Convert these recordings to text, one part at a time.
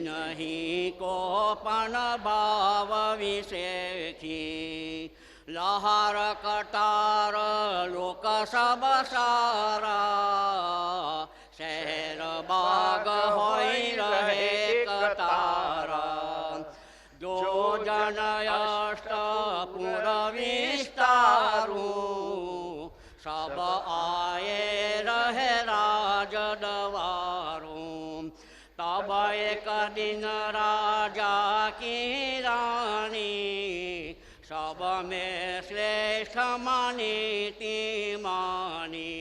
नहीं को पण भाव विषेखी लहार कटार लोक सब सारा शहर बाग होई रहे कतारा जो जन अष्ट पुर विस्तारू सब आए रहे राज दवारू तब एक दिन राजा की रानी सब में श्रेष्ठ मानी ती मानी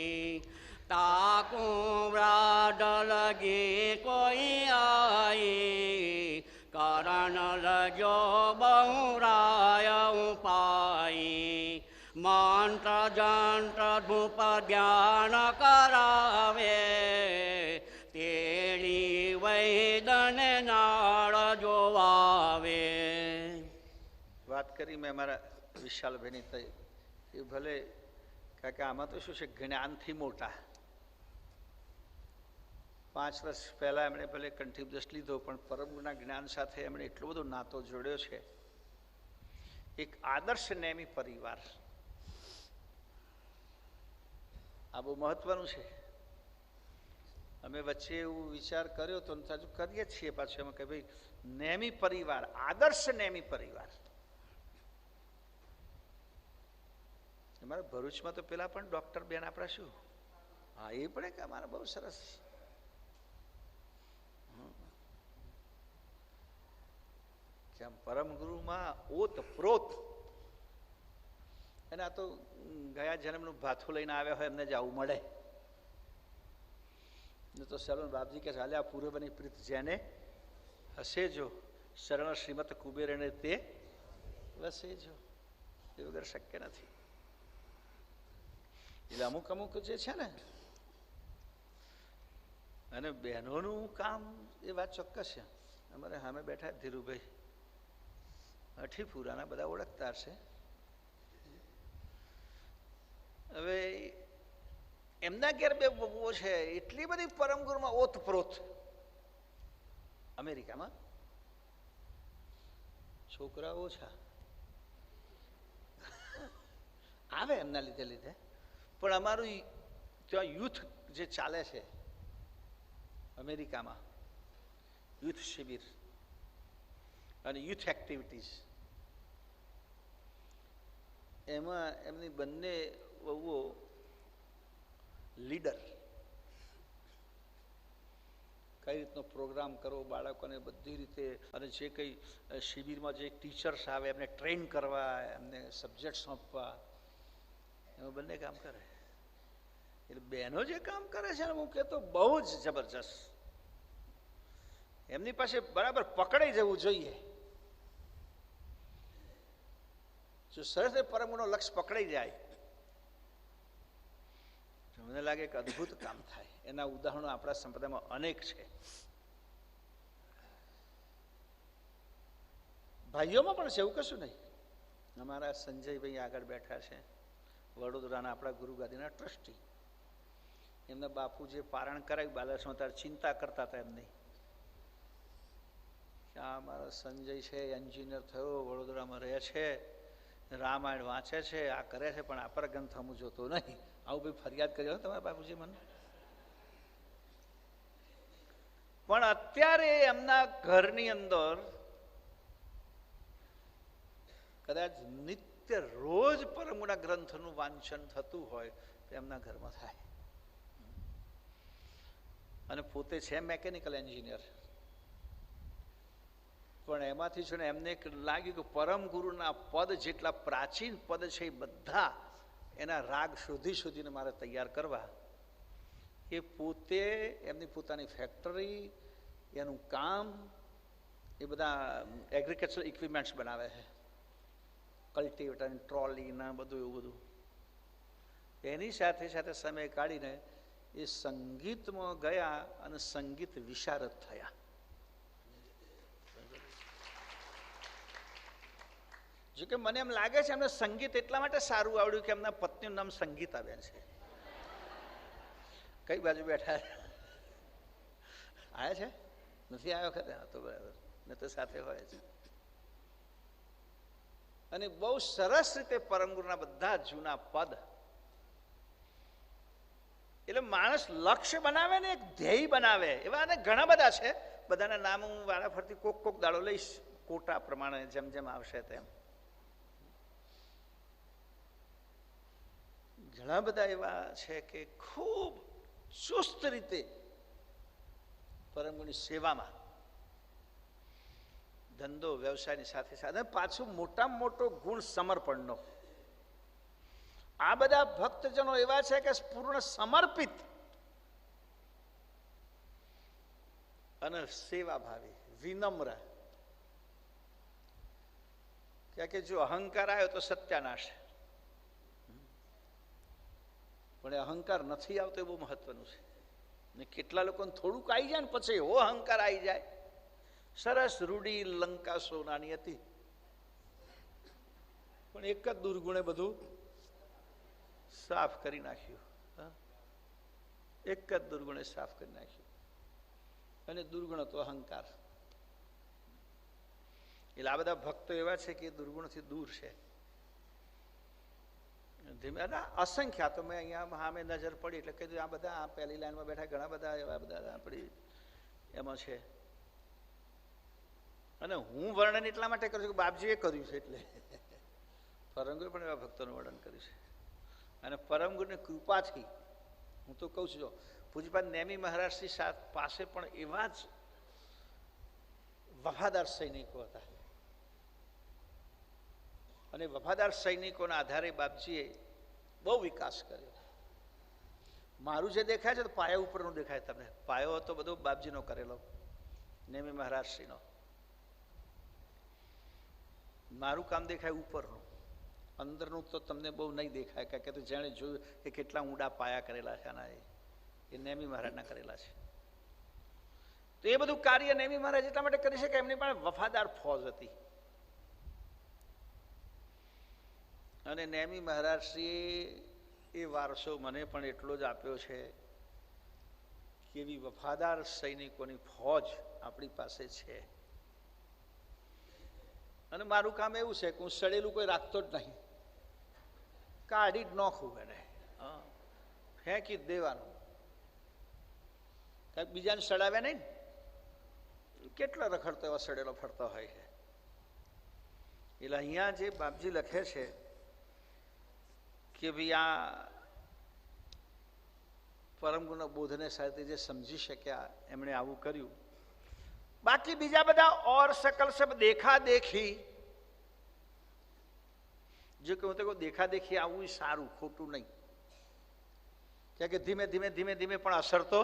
ताकू व्राड लगी कोई आई कारण लजो बहुराय उपाई मंत्र जंत्र धूप ज्ञान करावे तेरी वैदन नाड़ जोवावे। વાત કરી મેં મારા વિશાલભાઈની થઈ એ ભલે કાકા આમાં તો શું છે જ્ઞાનથી મોટા 5 વર્ષ પહેલાં એમણે ભલે કંઠીબ્દસ લીધો પણ પરમગુરુના જ્ઞાન સાથે એમણે એટલો બધો નાતો જોડ્યો છે। એક આદર્શ નેમી પરિવાર આ બહુ મહત્વનું છે। અમે વચ્ચે એવું વિચાર કર્યો તો હજુ કરીએ છીએ પાછું એમાં કે ભાઈ નેમી પરિવાર આદર્શ નેમી પરિવાર। અમારા ભરૂચમાં તો પેલા પણ ડૉક્ટર બેન આપણા શું હા એ પડે કે અમારા બહુ સરસ કેમ પરમગુરુમાં ઓતપ્રોત અને આ તો ગયા જન્મનું ભાથું લઈને આવ્યા હોય એમને જ આવું મળે ને તો સલન બાપજી કે ચાલ્યા પૂર્વની પ્રીત જેને હશે જો શરણ શ્રીમત કુબેરને તે વસે જો એ વગર શક્ય નથી। એટલે અમુક અમુક જે છે ને અને બહેનોનું કામ એ વાત ચોક્કસ છે। અમારે સામે બેઠા ધીરુભાઈ અઠીપુરાના બધા ઓળખતા છે। હવે એમના ઘેર બે બહુઓ છે એટલી બધી પરમગુરુમાં ઓતપ્રોત અમેરિકામાં છોકરા ઓછા આવે એમના લીધે પણ અમારું ત્યાં યુથ જે ચાલે છે અમેરિકામાં યુથ શિબિર અને યુથ એક્ટિવિટીઝ એમાં એમની બંને વહુઓ લીડર કઈ રીતનો પ્રોગ્રામ કરવો બાળકોને બધી રીતે અને જે કંઈ શિબિરમાં જે ટીચર્સ આવે એમને ટ્રેન કરવા એમને સબ્જેક્ટ સોંપવા એમાં બંને કામ કરે। એટલે બહેનો જે કામ કરે છે ને હું કહેતો બહુ જ જબરજસ્ત એમની પાસે બરાબર પકડાઈ જવું જોઈએ। જો સરસ પરમગુરુનો લક્ષ્ય પકડાઈ જાય તો મને લાગે કે અદ્ભુત કામ થાય। એના ઉદાહરણો આપણા સંપ્રદાયમાં અનેક છે। ભાઈઓમાં પણ છે એવું કશું નહીં। અમારા સંજયભાઈ આગળ બેઠા છે વડોદરાના આપણા ગુરુગાદીના ટ્રસ્ટી એમના બાપુ જે પારણ કરાવ્યું બાલાસમાં ત્યારે ચિંતા કરતા હતા એમની આ મારો સંજય છે એન્જિનિયર થયો વડોદરામાં રહે છે રામાયણ વાંચે છે આ કરે છે પણ આ પર ગ્રંથ હું જોતો નહીં આવું ભાઈ ફરિયાદ કર્યો તમારા બાપુજી મને પણ અત્યારે એમના ઘરની અંદર કદાચ નિત્ય રોજ પરમગુરુના ગ્રંથનું વાંચન થતું હોય તો એમના ઘરમાં થાય અને પોતે છે મેકેનિકલ એન્જિનિયર પણ એમાંથી છે ને એમને લાગ્યું કે પરમગુરુના પદ જેટલા પ્રાચીન પદ છે એ બધા એના રાગ શોધીને મારે તૈયાર કરવા એ પોતે એમની પોતાની ફેક્ટરી એનું કામ એ બધા એગ્રીકલ્ચર ઇક્વિપમેન્ટ્સ બનાવે છે કલ્ટિવેટર ટ્રોલી ના બધું એવું બધું એની સાથે સાથે સમય કાઢીને એ સંગીતમાં ગયા અને સંગીત વિશારદ થયા। જો કે મને એમ લાગે છે એમને સંગીત એટલા માટે સારું આવડ્યું કે એમના પત્નીનું નામ સંગીતાબેન છે। કઈ બાજુ બેઠા આયા છે નથી આવ્યો વખતે? હા, તો બરાબર, ને તો સાથે હોય છે. અને બહુ સરસ રીતે પરમ ગુરુના બધા જૂના પદ, એટલે માણસ લક્ષ્ય બનાવે ને એક ધ્યેય બનાવે. એવા ઘણા બધા છે, બધાના નામ હું વારા ફરતી કોક દાડો લઈશ, કોટા પ્રમાણે જેમ જેમ આવશે તેમ. ઘણા બધા એવા છે કે ખૂબ ચુસ્ત રીતે પરમ ગુરુની સેવામાં, ધંધો વ્યવસાયની સાથે સાથે પાછું મોટામાં મોટો ગુણ સમર્પણનો. આ બધા ભક્તજનો એવા છે કે પૂર્ણ સમર્પિત અને સેવાભાવી, વિનમ્ર. કે જો અહંકાર આવ્યો તો સત્યાનાશ, પણ એ અહંકાર નથી આવતો એ બહુ મહત્વનું છે. ને કેટલા લોકોને થોડુંક આવી જાય ને પછી એવો અહંકાર આવી જાય. સરસ રૂડી લંકા સોનાની હતી, પણ એક જ દુર્ગુણે બધું સાફ કરી નાખ્યું. એક જ દુર્ગુણે સાફ કરી નાખ્યું, અને દુર્ગુણ હતો અહંકાર. એટલે આ બધા ભક્તો એવા છે કે દુર્ગુણથી દૂર છે. ધીમે અસંખ્યા તો મેં અહીંયા સામે નજર પડી એટલે કીધું આ બધા આ પહેલી લાઈનમાં બેઠા ઘણા બધા એવા બધા આપણી એમાં છે. અને હું વર્ણન એટલા માટે કરું છું કે બાપજીએ કર્યું છે, એટલે પરમગુરુએ પણ એવા ભક્તોનું વર્ણન કર્યું છે. અને પરમગુરુની કૃપાથી હું તો કહું છું, પૂજ્યપાદ નેમી મહારાજની પાસે પણ એવા જ વફાદાર સૈનિકો હતા. અને વફાદાર સૈનિકોના આધારે બાપજીએ બહુ વિકાસ કર્યો. મારું જે દેખાય છે તો પાયા ઉપરનું દેખાય તમને. પાયો હતો બધો બાપજીનો કરેલો, નેમી મહારાજશ્રીનો. મારું કામ દેખાય ઉપરનું, અંદરનું તો તમને બહુ નહીં દેખાય, કારણ કે જેણે જોયું કે કેટલા ઊંડા પાયા કરેલા છે આના, એ નેમી મહારાજના કરેલા છે. તો એ બધું કાર્ય નેમી મહારાજ એટલા માટે કરી છે કે એમની પાસે વફાદાર ફોજ હતી. અને નેમી મહારાજશ્રીએ એ વારસો મને પણ એટલો જ આપ્યો છે કે એવી વફાદાર સૈનિકોની ફોજ આપણી પાસે છે. અને મારું કામ એવું છે કે હું સડેલું કોઈ રાખતો જ નહીં, કાઢી જ નોખું એને, ફેંકી જ દેવાનું. કાંઈક બીજાને સડાવ્યા નહીં, કેટલો રખડતો એવા સડેલો ફરતો હોય છે. એટલે અહીંયા જે બાપજી લખે છે કે ભાઈ આ પરમગુરુના બોધને સાથે જે સમજી શક્યા એમણે આવું કર્યું. બાકી બીજા બધા ઓર સકલ સબ દેખા દેખી, જે કહું તો દેખા દેખી આવવું સારું, ખોટું નહીં. કે ધીમે ધીમે ધીમે ધીમે પણ અસર તો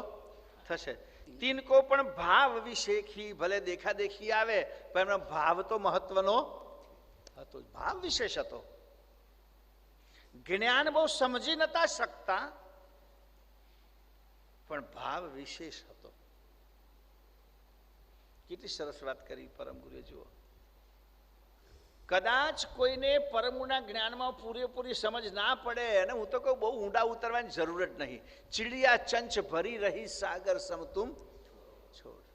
થશે. તિનકો પણ ભાવ વિશેખી, ભલે દેખા દેખી આવે પણ એમનો ભાવ તો મહત્વનો હતો, ભાવ વિશેષ હતો. જ્ઞાન બહુ સમજી નતા શકતા, પણ ભાવ વિશેષ હતો. કેટલી સરસ વાત કરી પરમ ગુરુએ. જુઓ, કદાચ કોઈને પરમગુરુના જ્ઞાનમાં પૂરેપૂરી સમજ ના પડે, અને હું તો કહું બહુ ઊંડા ઉતરવાની જરૂર જ નહીં. ચીડિયા ચંચ ભરી રહી સાગર સમતુમ છોડ.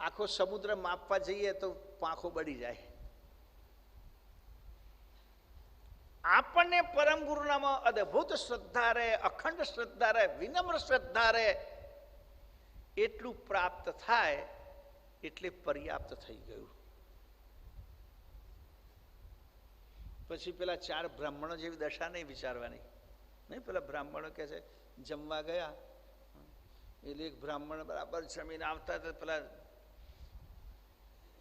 આખો સમુદ્ર માપવા જઈએ તો પાંખો બળી જાય. આપણને પરમ ગુરુનામાં અદભુત શ્રદ્ધા રહે, અખંડ શ્રદ્ધા રહે, વિનમ્ર શ્રદ્ધા રહે, એટલું પ્રાપ્ત થાય એટલે પર્યાપ્ત થઈ ગયું. પછી પેલા 4 બ્રાહ્મણો જેવી દશા નહીં વિચારવાની. નહીં, પેલા બ્રાહ્મણો કે છે જમવા ગયા, એટલે એક બ્રાહ્મણ બરાબર જમીને આવતા હતા, પેલા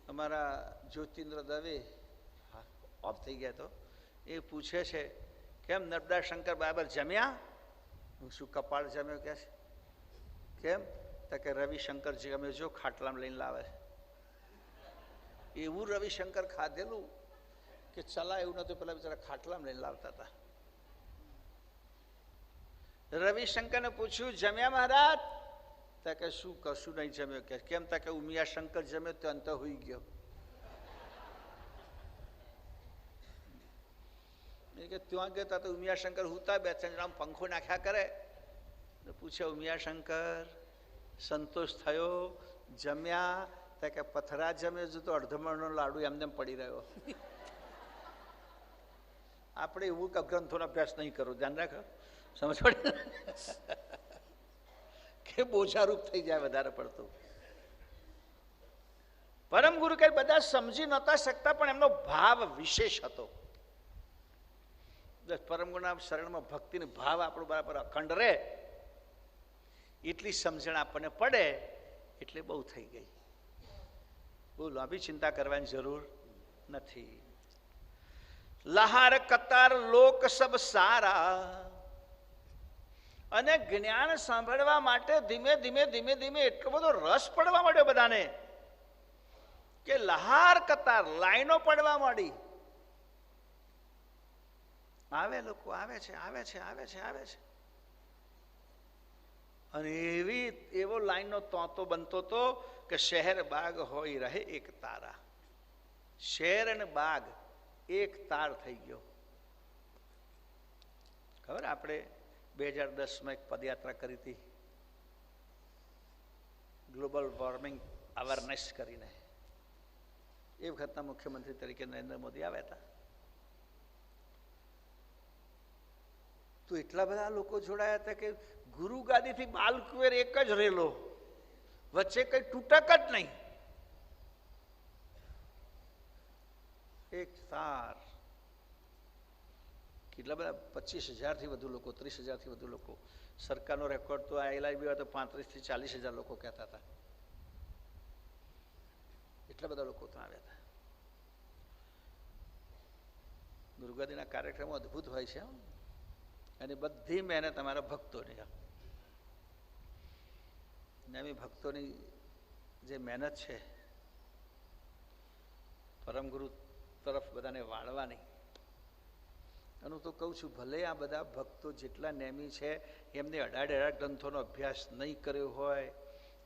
અમારા જ્યોતિન્દ્ર દવે ઓફ થઈ ગયા તો એ પૂછે છે કેમ નર્મદા શંકર બરાબર જમ્યા? હું શું કપાળ જમ્યો કે છે? કેમ? તો કે રવિશંકર જમ્યો, જો ખાટલામાં લઈને લાવે. એવું રવિશંકર ખાધેલું કે ચલા એવું નતું, પેલા બિચારા ખાટલામાં લઈને લાવતા હતા. રવિશંકરને પૂછ્યું જમ્યા મહારાજ? તો કે શું કશું નહીં જમ્યો. કે કેમ? તો કે ઉમિયા શંકર જમ્યો તો અંત હોઈ ગયો. કે ત્યાં ગયા તો ઉમિયા શંકર હુતા, 2-3 જણા પંખો નાખ્યા કરે. પૂછે ઉમિયા શંકર સંતોષ થયો, જમ્યા, તો કે પથરા જમ્યો જો તો અડધમણનો લાડુ એમને પડી રહ્યો. આપણે એવું ગ્રંથોનો અભ્યાસ નહીં કરો, ધ્યાન રાખો, સમજ પડે કે બોજારૂપ થઈ જાય વધારે પડતું. પરમ ગુરુ કઈ બધા સમજી નતા શકતા, પણ એમનો ભાવ વિશેષ હતો. પરમ ગુરુના શરણમાં ભક્તિનો ભાવ આપણો બરાબર અખંડ રહે, એટલી સમજણ આપણને પડે એટલે બહુ થઈ ગઈ. બહુ લાંબી ચિંતા કરવાની જરૂર નથી. લહાર કતાર લોક સબ સારા, અને જ્ઞાન સાંભળવા માટે ધીમે ધીમે ધીમે ધીમે એટલો બધો રસ પડવા માંડ્યો બધાને કે લહાર કતાર લાઈનો પડવા માંડી. આવે લોકો, આવે છે, આવે છે, આવે છે, આવે છે. અને એવો લાઈનનો તોતો બનતો હતો કે શહેર બાગ હોય રહે એક તારા. શહેર અને બાગ એક તાર થઈ ગયો. ખબર આપણે 2010માં એક પદયાત્રા કરી હતી, ગ્લોબલ વોર્મિંગ અવેરનેસ કરીને. એ વખતના મુખ્યમંત્રી તરીકે નરેન્દ્ર મોદી આવ્યા હતા. તો એટલા બધા લોકો જોડાયા હતા કે ગુરુ ગાદીથી બાલકુવેર એક જ રેલો, વચ્ચે કઈ તૂટક જ નહીં, એક તાર. કેટલા બધા 25,000થી વધુ લોકો, 30,000થી વધુ લોકો. સરકારનો રેકોર્ડ તો LIB તો 35,000 થી 40,000 લોકો કહેતા હતા. એટલા બધા લોકો તો આવ્યા હતા. ગુરુગાદીના કાર્યક્રમો અદભુત હોય છે, અને બધી મહેનત અમારા ભક્તોની. એમી ભક્તોની જે મહેનત છે પરમ ગુરુ તરફ બધાને વાળવાની. અને હું તો કહું છું, ભલે આ બધા ભક્તો જેટલા નેમી છે એમને 18 ગ્રંથોનો અભ્યાસ નહીં કર્યો હોય,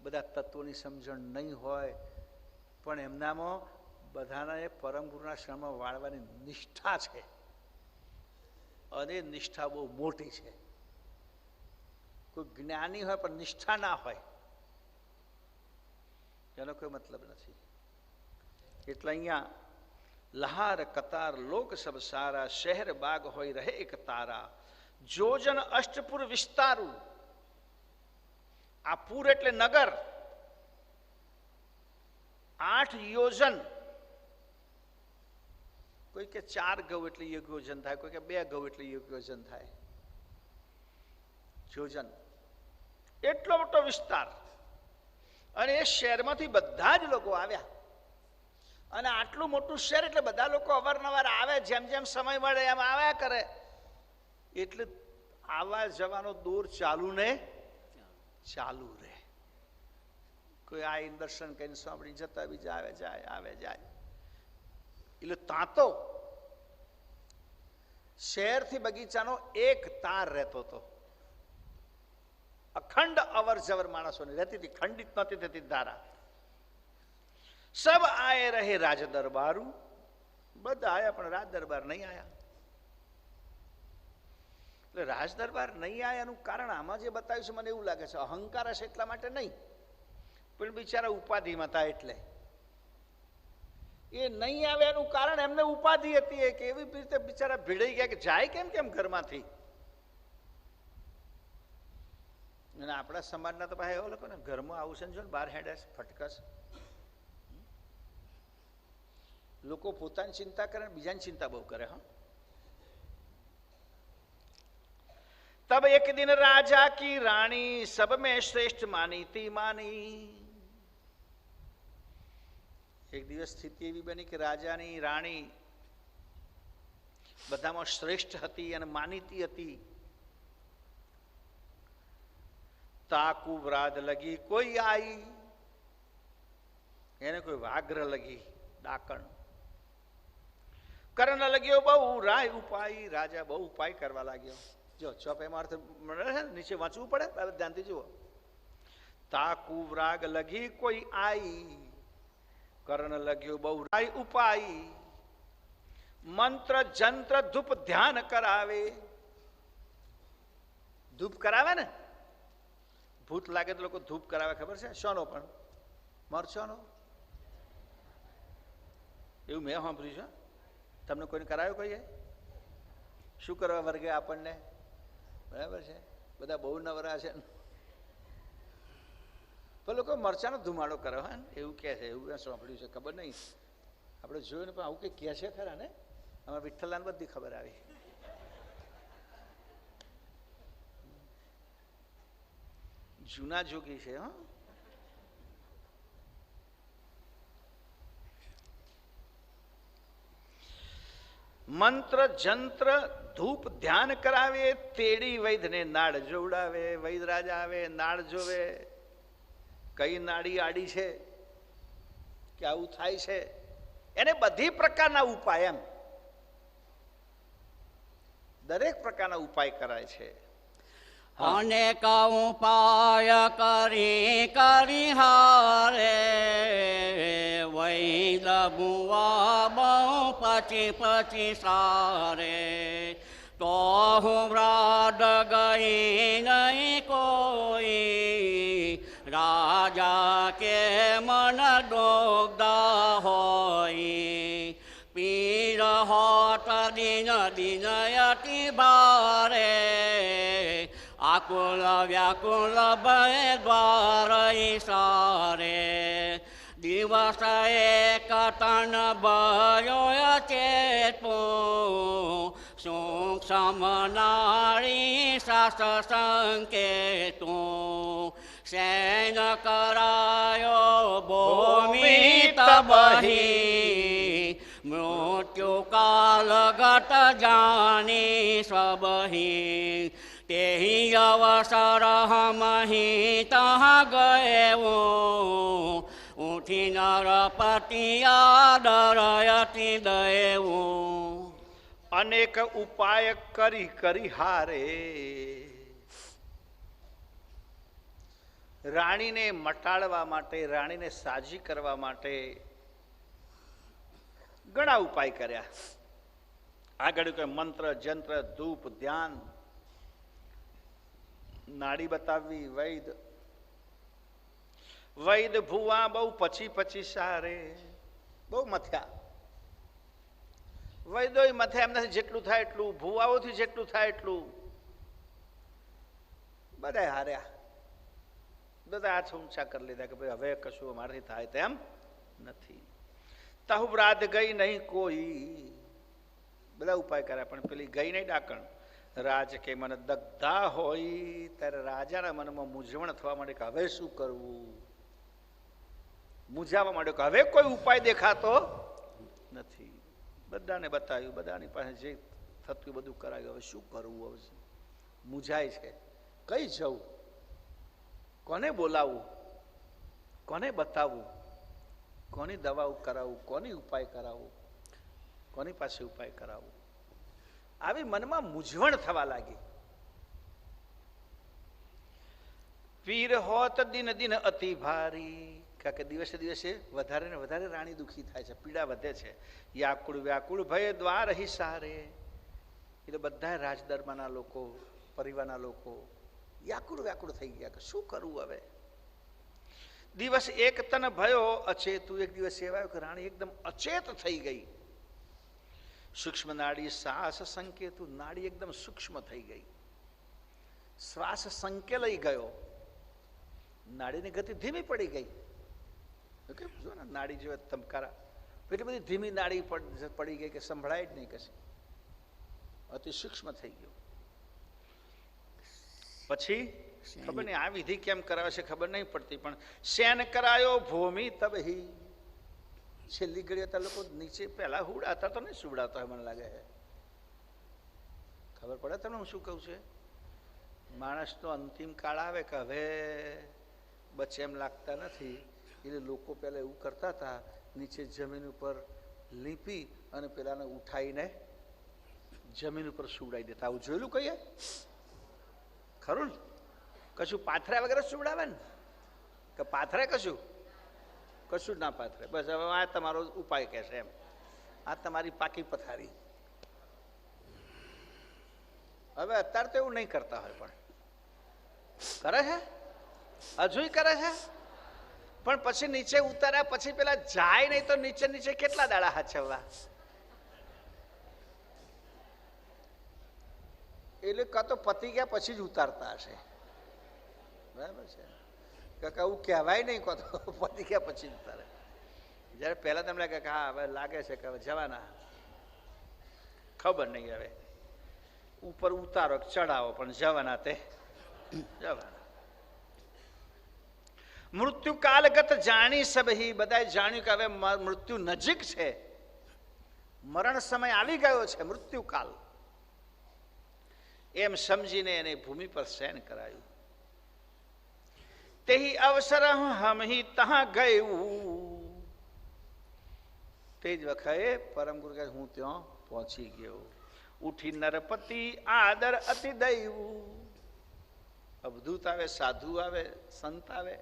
બધા તત્વોની સમજણ નહીં હોય, પણ એમનામાં બધાને પરમ ગુરુના શરણમાં વાળવાની નિષ્ઠા છે, અને નિષ્ઠા બહુ મોટી છે. કોઈ જ્ઞાની હોય પણ નિષ્ઠા ના હોય એનો કોઈ મતલબ નથી. એટલે અહીંયા લહાર કતાર લોક સબ સારા, શહેર બાગ હોય રહે એક તારા, જોજન અષ્ટપુર વિસ્તારું. આ પુર એટલે નગર, 8 યોજન. કોઈ કે 4 ગૌ એટલે એક યોજન થાય, કોઈ કે 2 ગૌ એટલે એક યોજન થાય. યોજન એટલો મોટો વિસ્તાર. અને એ શહેરમાંથી બધા જ લોકો આવ્યા. અને આટલું મોટું શહેર એટલે બધા લોકો અવારનવાર આવે, જેમ જેમ સમય મળે એમ આવ્યા કરે. એટલે આવા જવાનો દોર ચાલુ ને ચાલુ રહે. કોઈ આ દર્શન કરીને સાંભળી જતા, બીજા આવે જાય, આવે જાય. એટલે તાતો શહેરથી બગીચાનો એક તાર રહેતો હતો. અખંડ અવર જવર માણસોની રહેતી હતી, ખંડિત નહોતી થતી ધારા. સબ આએ રહે રાજ દરબારું. બધા આયા પણ રાજ દરબાર નહીં આયા. એટલે રાજ દરબાર નહીં આયા એનું કારણ આમાં જે બતાવ્યું છે મને એવું લાગે છે અહંકાર હશે એટલા માટે નહીં, પણ બિચારા ઉપાધિમાં હતા એટલે. એ નહીં આવે એનું કારણ એમને ઉપાધિ હતી કે એવી રીતે બિચારા ભીડાઈ ગયા કે જાય કેમ કેમ ઘરમાંથી. અને આપણા સમાજના તો પાસે એવો લોકો ને ઘરમાં આવું છે ને, જો ને બહાર હેડે ફટકસ. લોકો પોતાની ચિંતા કરે, બીજાની ચિંતા બહુ કરે. હા, તબ એક દિન રાજા કી રાણી સબ મેં શ્રેષ્ઠ માની તી માની. એક દિવસ સ્થિતિ એવી બની કે રાજાની રાણી બધામાં શ્રેષ્ઠ હતી અને માનીતી હતી. તાકુ વ્રાદ લગી કોઈ આઈ, એને કોઈ વાગ્ર લગી ડાકણ. કરણ લગ્યો બહુ રાય ઉપાય, રાજા બહુ ઉપાય કરવા લાગ્યો. જો ચોપેમાં અર્થ મળે છે, નીચે વાંચવું પડે, ધ્યાનથી જુઓ. તાકુ વ્રાગ લગી કોઈ આઈ, કરણ લગ્યો બહુ રાય ઉપાય, મંત્ર જંત્ર ધૂપ ધ્યાન કરાવે. ધૂપ કરાવે ને, ભૂત લાગે તો લોકો ધૂપ કરાવે, ખબર છે? શાનો? પણ મરચાનો. એવું મેં સાંભળ્યું છે. તમને કોઈને કરાયો? કહીએ શું કરવા વર્ગે આપણને? બરાબર છે, બધા બહુ નવરા છે. પણ લોકો મરચાનો ધુમાડો કરે હોય ને એવું કહે છે. એવું મેં સાંભળ્યું છે, ખબર નહીં, આપણે જોયું ને. પણ આવું કંઈ કહે છે ખરા ને? આમાં વિઠ્ઠલાને બધી ખબર આવી. જૂના જોગી છે. હા, મંત્ર જંત્ર ધૂપ ધ્યાન કરાવે, તેડી વૈદ્યને નાડ જોવડાવે. વૈદ રાજા આવે, નાડ જોવે, કઈ નાડી આડી છે કે આવું થાય છે, એને બધી પ્રકારના ઉપાય, એમ દરેક પ્રકારના ઉપાય કરાય છે. અનેક ઉપાય કરી કરી હારે, વૈદ ભુવા બહુ પછી પછી સારે. તો હું વ્રાડ ગઈ નહીં કોઈ, રાજા કે મન ડોગદા હોય. પીર હોત દિન દિન અતિ ભારે, આકુલ વ્યાકુલ ભય દ્વાર સારે. દિવસ એક તન ભયો ચેતો, સૂક્ષ્મ નારી સાસ સંકેતો. શેન કરાયો ભૂમિ તબહી, મૃત્યુ કાલ ગત જાની સબહી. તેહી અવસર હમહી તહ ગયેવો, ઉઠી નરપતિ આદરયતિ દેવું. અનેક ઉપાય કરી કરી હારે, રાણીને મટાડવા માટે, રાણીને સાજી કરવા માટે ઘણા ઉપાય કર્યા. આગળ કે મંત્ર જંત્ર ધૂપ ધ્યાન, નાડી બતાવવી. વૈદ ભુવા બહુ પછી પછી સારે, બહુ મથ્યા. વૈદોય મથ્યા, એમનાથી જેટલું થાય એટલું, ભુવાઓથી જેટલું થાય એટલું, બધા હાર્યા. બધા હાથ ઊંચા કરી લીધા કે ભાઈ હવે કશું અમારાથી થાય તેમ નથી. તહુબ્રાદ ગઈ નહીં કોઈ, બધા ઉપાય કર્યા પણ પેલી ગઈ નહીં ડાકણ. રાજ કે મને દગ્ધા હોય, ત્યારે રાજાના મનમાં મૂંઝવણ થવા માંડે કે હવે શું કરવું. મૂંઝાવા માંડ્યો કે હવે કોઈ ઉપાય દેખાતો નથી. બધાને બતાવ્યું, બધાની પાસે જે થતું બધું કરાયું. હવે શું કરવું? હવે મૂંઝાય છે, કઈ જવું, કોને બોલાવવું, કોને બતાવવું, કોની દવાઓ કરાવવું, કોની ઉપાય કરાવવું, કોની પાસે ઉપાય કરાવવું. આવી મનમાં મૂંઝવણ થવા લાગી. પીર હોત દિન દિન અતિ ભારી, કારણ કે દિવસે દિવસે વધારે ને વધારે રાણી દુઃખી થાય છે, પીડા વધે છે. યાકુળ વ્યાકુળ ભય દ્વાર હિસારે, એટલે બધા રાજદરબારના લોકો, પરિવારના લોકો વ્યાકુળ વ્યાકુળ થઈ ગયા કે શું કરવું હવે. દિવસ એક તન ભયો અચેતું, એક દિવસ એવા કે રાણી એકદમ અચેત થઈ ગઈ. સૂક્ષ્મ નાડી શ્વાસ સંકેતું, નાડી એકદમ સૂક્ષ્મ થઈ ગઈ, શ્વાસ સંકેલાઈ ગયો, નાડીની ગતિ ધીમી પડી ગઈ. જો ને નાડી જેવા ધબકારા, એટલી બધી ધીમી નાડી પડી ગઈ કે સંભળાય જ નહીં કશી, અતિ સૂક્ષ્મ થઈ ગયું. પછી ખબર નહીં આ વિધિ કેમ કરાવે છે ખબર નહીં પડતી, પણ શેન કરાયો ભૂમિ તબહી. છેલ્લી ઘડી હતા લોકો નીચે પહેલા હુડાતા તો નહીં સુવડાતા મને લાગે છે. ખબર પડે તમને હું શું કહું છું? માણસનો અંતિમ કાળ આવે કે હવે બચે એમ લાગતા નથી, એટલે લોકો પહેલા એવું કરતા હતા, નીચે જમીન ઉપર લીપી અને પેલાને ઉઠાઈને જમીન ઉપર સુવડાવી દેતા. આવું જોયેલું કહીએ ખરું ને? કશું પાથરા વગેરે સુવડાવે ને કે પાથરે કશું કશું જ ના પાથરે. બસ હવે આ તમારો ઉપાય કહેશે એમ, આ તમારી પાકી પથારી. હવે અત્યારે તો એવું નહીં કરતા હોય, પણ કરે છે હજુય કરે છે, પણ પછી નીચે ઉતાર્યા પછી પેલા જાય નહીં તો નીચે નીચે કેટલા દાડા હાચવવા? એટલે કાં તો પતી ગયા પછી જ ઉતારતા હશે, બરાબર છે? કાકા એવું કહેવાય નહીં, કાં તો પતી ગયા પછી જ ઉતારે. જયારે પહેલા તમને લાગે કે હા હવે લાગે છે કે હવે જવાના, ખબર નહીં હવે ઉપર ઉતારો ચડાવો પણ જવાના તે જવાના. મૃત્યુ કાલગત જાણી સબહી, બધાએ જાણ્યું કે હવે મૃત્યુ નજીક છે, મરણ સમય આવી ગયો છે, મૃત્યુ કાલ. એમ સમજીને એને ભૂમિ પર શયન કરાયું. તેહી અવસર હમહી તહાં ગયું. તે જ વખતે પરમ ગુરુ કહે હું ત્યાં પહોંચી ગયો. ઉઠી નરપતિ આદર અતિ દૈવ. અવધૂત આવે, સાધુ આવે, સંત આવે,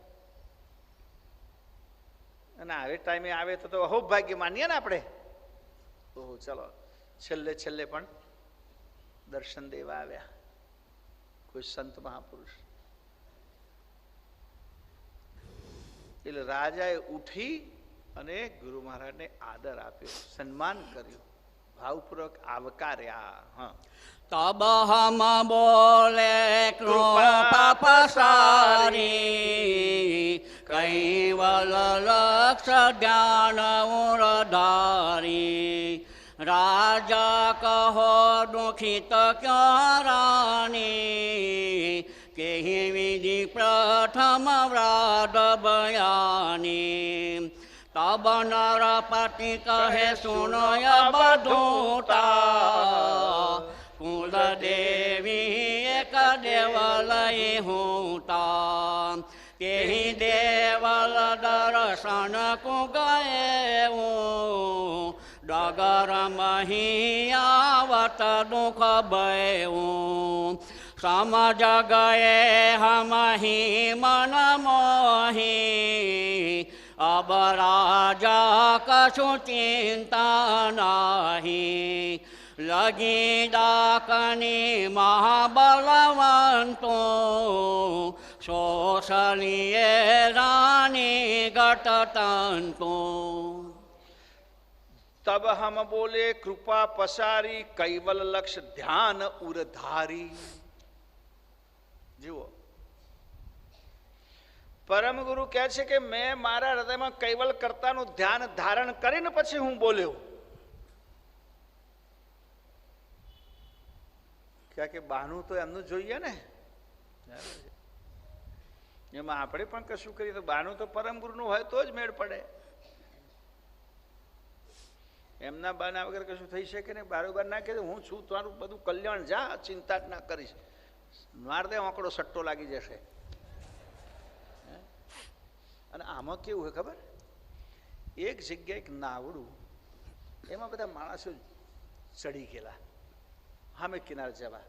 અને આવે ટાઈમે આવે તો અહો ભાગ્ય માનીએ ને આપણે. ઓહો ચલો છેલ્લે છેલ્લે પણ દર્શન દેવા આવ્યા કોઈ સંત મહાપુરુષ. એટલે રાજાએ ઉઠી અને ગુરુ મહારાજને આદર આપ્યો, સન્માન કર્યું, ભાવપૂર્વક આવકાર્યા. હા. તબ હમ બોલે કૃપા પસારી, કૈવલ લક્ષ ધ્યાન ઉરધારી. રાજા કહો દુખિત ક્યાં રાની, કેહી વિધિ પ્રથમ વ્રાદ બયાની. તબ નરપતિ કહે સુનય બધૂતા, કુલ દેવી એક દેવલ હુતા. તેહી દેવલ દર્શન કુ ગયેવું, ડગર મહી આવત દુઃખ ભયું. સમજ ગયે હમહી મન મોહી, અબ રાજા કશું ચિંતા નહીં. લગી ડાકની મહાબલવંતો, શોષલીએ રાની ઘટતંતો. તબ હમ બોલે કૃપા પસારી, કૈવલ લક્ષ ધ્યાન ઉરધારી. જુઓ પરમ ગુરુ કહે છે કે મેં મારા હૃદયમાં કૈવલ કર્તાનું ધ્યાન ધારણ કરીને પછી હું બોલ્યો. કે બહાનું તો એમનું જોઈએ ને, એમાં આપણે પણ કશું કરીએ તો બહાનું તો પરમ ગુરુનું હોય તો જ મેળ પડે. એમના બાના વગર કશું થઈ શકે ને. બારોબાર ના કહે હું છું તારું બધું કલ્યાણ, જા ચિંતા જ ના કરીશ, માર દે આંકડો સટ્ટો લાગી જશે. અને આમાં કેવું હોય ખબર, એક જગ્યાએ એક નાવડું, એમાં બધા માણસો ચડી ગયેલા સામે કિનારે જવા,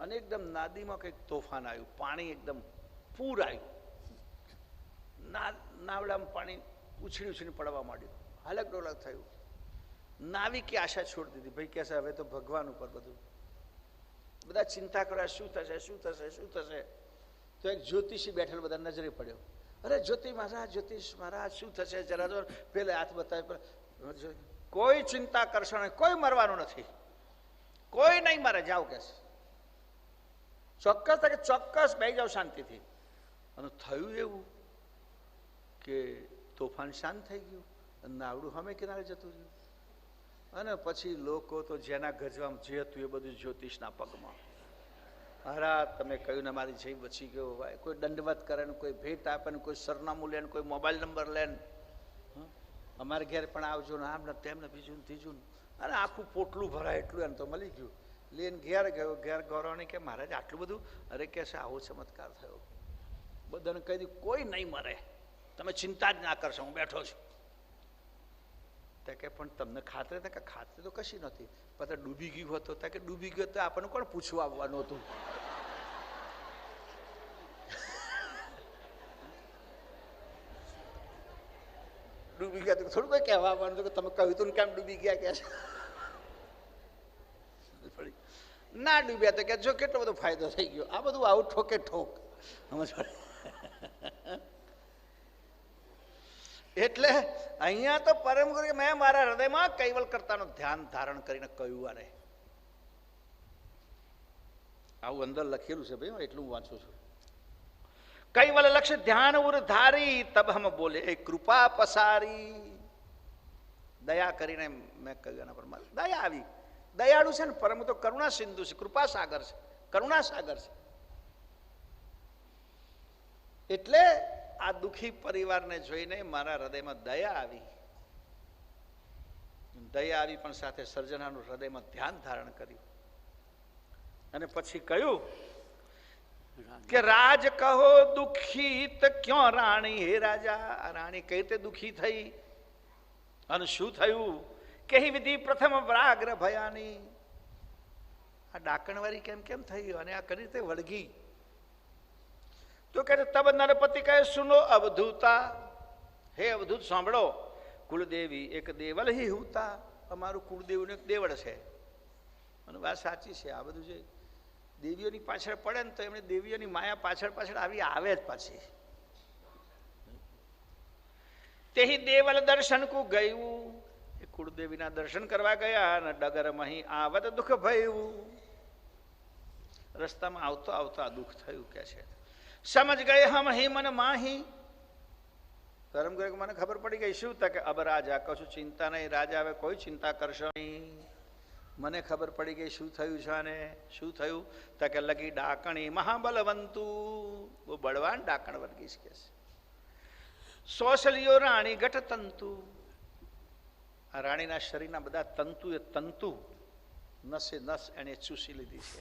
અને એકદમ નાદીમાં કંઈક તોફાન આવ્યું, પાણી એકદમ પૂર આવ્યું, નાવડામાં પાણી ઉછળી ઉછળી પડવા માંડ્યું, હાલક ડોલક થયું. નાવિકે આશા છોડી દીધી, ભાઈ કહેશે હવે તો ભગવાન ઉપર બધું. બધા ચિંતા કર્યા શું થશે શું થશે શું થશે. તો એક જ્યોતિષી બેઠેલો બધા નજરે પડ્યો. અરે જ્યોતિષ મહારાજ શું થશે જરા જો. પેલે હાથ બતાવે, કોઈ ચિંતા કરશો નહીં, કોઈ મરવાનું નથી, કોઈ નહીં મરે, જાઓ કે ચોક્કસ કે ચોક્કસ બેસી જાઓ શાંતિથી. અને થયું એવું કે તોફાન શાંત થઈ ગયું, નાવડું સામે કિનારે જતું રહ્યું. અને પછી લોકો તો જેના ગજવામાં જે હતું એ બધું જ્યોતિષના પગમાં. મહારાજ તમે કહ્યું ને મારી જઈ બચી ગયો. ભાઈ કોઈ દંડવત કરે ને, કોઈ ભેટ આપે ને, કોઈ સરનામું લે ને, કોઈ મોબાઈલ નંબર લે ને, અમારે ઘેર પણ આવજો ને, આમ ને તેમ ને બીજું ને ત્રીજું. અને આખું પોટલું ભરાય એટલું એને તો મળી ગયું. લઈને ઘેર ગયો. ઘેર ગૌરવણી કે મહારાજ આટલું બધું? અરે કે છે આવો ચમત્કાર થયો. બધાને કહી દીધું કોઈ નહીં મરે, તમે ચિંતા જ ના કરશો, હું બેઠો છું. તે કે પણ તમને ખાતરી? કે ખાતરી તો કશી નથી. પછી ડૂબી ગયું હતો. તે કે ડૂબી ગયો તો આપણને કોણ પૂછવા આવવાનું હતું? ડૂબી ગયા તો થોડું કોઈ કહેવા આવવાનું કે તમે કહ્યું તું કેમ ડૂબી ગયા કે ના ડૂબ્યા તો કે જો કેટલો બધો ફાયદો થઈ ગયો. આ બધું આવું ઠોકે ઠોક સમજ પડે. એટલે અહીંયા તો પરમ ગુરુ મેં મારા હૃદયમાં કૈવલ કરતાનું ધ્યાન ધારણ કરીને કહ્યું. આને આવું અંદર લખેલું છે ભાઈ, એટલું વાંચું છું. કૈવલ લક્ષ્ય ધ્યાન ઉર ધારી તબ હમ બોલે કૃપા પસારી. દયા કરીને મેં કહ્યું એના પર દયા આવી. દયાળુ છે ને પરમ તો કરુણા સિંધુ છે, કૃપા સાગર છે, કરુણા સાગર છે. એટલે આ દુઃખી પરિવારને જોઈને મારા હૃદયમાં દયા આવી. દયા આવી પણ સાથે સર્જનાનું હૃદયમાં ધ્યાન ધારણ કર્યું. અને પછી કહ્યું કે રાજ કહો દુઃખી તો ક્યાં રાણી. હે રાજા, આ રાણી કઈ રીતે દુઃખી થઈ અને શું થયું? કહી વિધિ પ્રથમ વ્રાગ્ર ભયાની. આ ડાકણવાળી કેમ કેમ થઈ અને આ કરી રીતે વળગી? તો કહે તબ નરપતિ કહે સુનો અવધૂતા. હે અવધૂત સાંભળો, કુળદેવી એક દેવલ હિ હુતા. અમારું કુળદેવનું એક દેવળ છે. અને વાત સાચી છે. આ બધું જે દેવીઓની પાછળ પડે ને તો એમને દેવીઓની માયા પાછળ પાછળ આવી આવે જ પાછી. તેહી દેવલ દર્શન કુ ગયું. એ કુળદેવીના દર્શન કરવા ગયા અને ડગર મહી આવત દુઃખ ભયું. રસ્તામાં આવતો આવતા દુઃખ થયું કે છે. સમજ ગયે હમ હિમન માહી. ધર્મ કરે મને ખબર પડી ગઈ. શું તકે અબ રાજા કશું ચિંતા નહીં. રાજા હવે કોઈ ચિંતા કરશો નહીં. મને ખબર પડી ગઈ શું થયું છે. અને શું થયું? તકે લગી ડાકણી મહાબલવંતુ. બહુ બળવાન ડાકણ વર્ગી છે. સોસલિયો રાણી ગઠ તંતુ. આ રાણીના શરીરના બધા તંતુ એ તંતુ નસે નસ એને ચૂસી લીધી છે.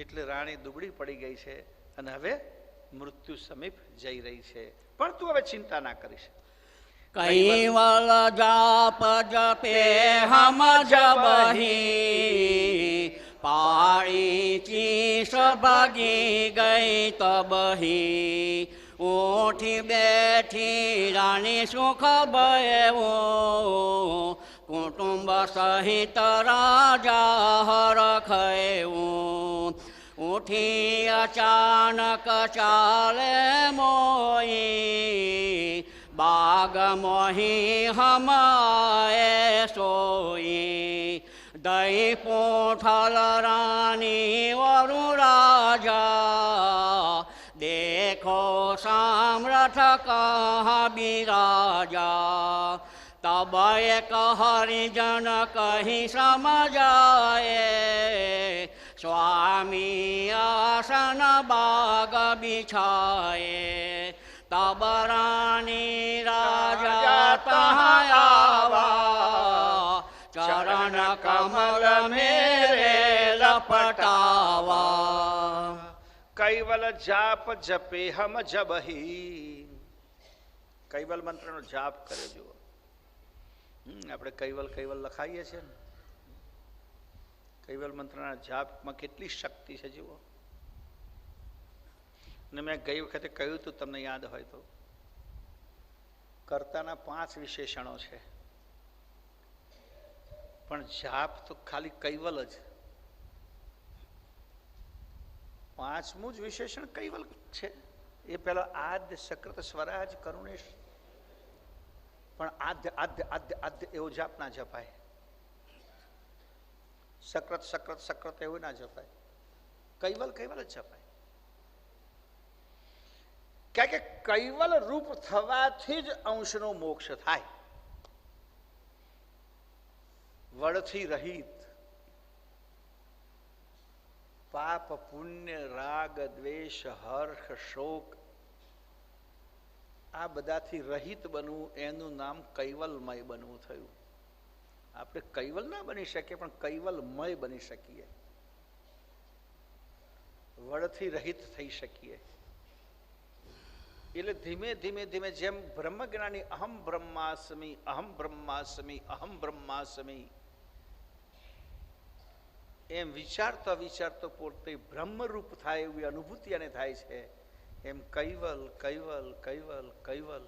એટલે રાણી દુબળી પડી ગઈ છે અને હવે મૃત્યુ સમીપ જઈ રહી છે. પણ તું હવે ચિંતા ના કરીશ. કૈવલ જાપ જપે હમ જબહી. પાળી ચીસ ભાગી ગઈ તબહી. ઉઠી બેઠી રાણી સુખ ભયવો. કુટુંબ સહિત રાજા હરખયું. ઉઠી અચાનક ચાલે મોઈ. બાગ મોહી હમાએ સોઈ. દઈ પોઠલ રાની વરુ રાજા. દેખો સામ્રથ કહા બિરાજા. તબ એક હરિજન કહી સમજાય. સ્વામી આસન બાગ બિછાય. તબ રાની રાજા તહાં આવા. ચરણ કમલ મેરે લપટાવા. કૈવલ જાપ જપે હમ જબહી. કૈવલ મંત્રનો જાપ કરે. જુઓ, આપણે કૈવલ કૈવલ લખાઈએ છીએ ને. કૈવલ મંત્રના જાપમાં કેટલી શક્તિ છે જુઓ. અને મેં ગઈ વખતે કહ્યું હતું, તમને યાદ હોય તો, કર્તાના 5 વિશેષણો છે. પણ જાપ તો ખાલી કૈવલ જ. 5મું જ વિશેષણ કૈવલ છે. એ પેલો આદ્ય સકૃત સ્વરાજ કરુણેશ. પણ આદ્ય આદ્ય આદ્ય આદ્ય એવો જાપ ના જપાય. સકૃત સકૃત સકૃત એવું ના જપાય. કૈવલ કૈવલ જ જપાય. કારણ કે કૈવલ રૂપ થવાથી જ અંશનો મોક્ષ થાય. વળથી રહિત, પાપ પુણ્ય રાગ દ્વેષ હર્ષ શોક આ બધાથી રહિત બનવું એનું નામ કૈવલમય બનવું થયું. આપણે કૈવલ ના બની શકીએ પણ કૈવલમય બની શકીએ. વળથી રહિત થઈ શકીએ. એટલે ધીમે ધીમે ધીમે જેમ બ્રહ્મજ્ઞાની અહમ બ્રહ્માસ્મિ અહમ બ્રહ્માસ્મિ અહમ બ્રહ્માસ્મિ એમ વિચારતો વિચારતો પોતે બ્રહ્મરૂપ થાય એવી અનુભૂતિ એને થાય છે. એમ કૈવલ કૈવલ કૈવલ કૈવલ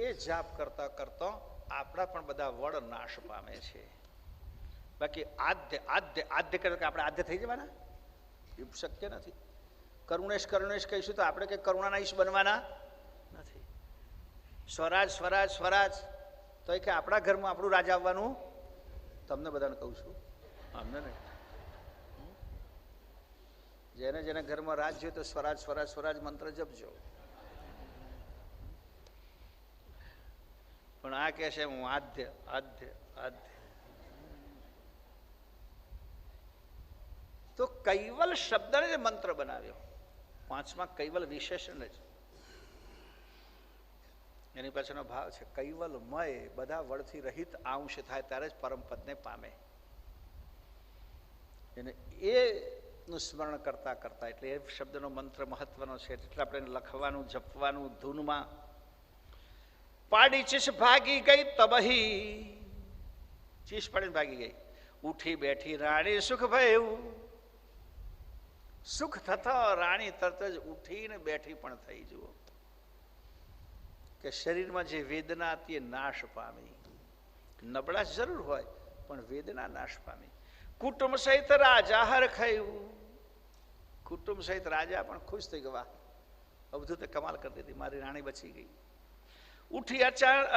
એ જાપ કરતા કરતા આપણા પણ બધા વડ નાશ પામે છે. બાકી આદ્ય આદ્ય આદ્ય કરે કે આપણે આદ્ય થઈ જવાના એ શક્ય નથી. કરુણેશ કરુણેશ કહીશું તો આપણે કંઈ કરુણાના ઈશ બનવાના નથી. સ્વરાજ સ્વરાજ સ્વરાજ તો એ કે આપણા ઘરમાં આપણું રાજ આવવાનું. તમને બધાને કહું છું, અમને નહીં. જેને જેને ઘરમાં રાજ જોઈએ તો સ્વરાજ સ્વરાજ સ્વરાજ મંત્ર જપજો. પણ આ કહે છે હું આદ્ય આદ્ય આદ્ય. તો કૈવલ શબ્દને જે મંત્ર બનાવ્યો, પાંચમા કૈવલ વિશેષણ જ એની પાછળનો ભાવ છે કૈવલમય, બધા વળથી રહિત અંશ થાય ત્યારે જ પરમપદને પામે. એને એનું સ્મરણ કરતા કરતા, એટલે એ શબ્દનો મંત્ર મહત્વનો છે. એટલે આપણે લખવાનું, જપવાનું, ધૂનમાં. પાડી ચીસ ભાગી ગઈ તબહી, ચીસ પાડીને ભાગી ગઈ. ઉઠી બેઠી રાણી સુખ ભયું, સુખ થતા રાણી તરત જ ઉઠીને બેઠી પણ થઈ. જુઓ કે શરીરમાં જે વેદના હતી એ નાશ પામી. નબળાશ જરૂર હોય પણ વેદના નાશ પામી. કુટુંબ સહિત રાજા હરખાયું, કુટુંબ સહિત રાજા પણ ખુશ થઈ ગયા. અવધૂતે કમાલ કરી દીધી, મારી રાણી બચી ગઈ. ઉઠી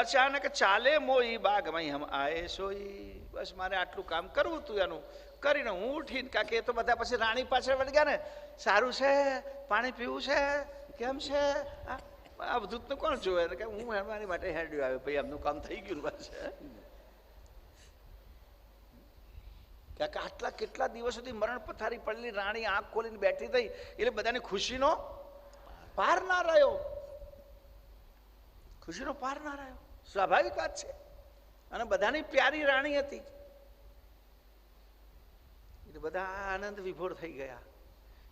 અચાનક ચાલે મોઈ બાગમાં હમ આએ સોઈ. બસ મારે આટલું કામ કરવું તું એનું કરીને હું ઉઠીને, કારણ કે એ તો બધા પછી રાણી પાછળ વળી ગયા ને. સારું છે, પાણી પીવું છે, કેમ છે? અવધૂતને કોણ જોવે કે હું મારી માટે હેડ્યું આવ્યો, ભાઈ એમનું કામ થઈ ગયું. બસ કારણ કે આટલા કેટલા દિવસ સુધી મરણ પથારી પડેલી રાણી આંખ ખોલીને બેઠી થઈ, એટલે બધાની ખુશીનો પાર ના રહ્યો. ખુશીનો પાર ના રહ્યો, સ્વાભાવિક વાત છે. અને બધાની પ્યારી રાણી હતી એટલે બધા આનંદ વિભોર થઈ ગયા.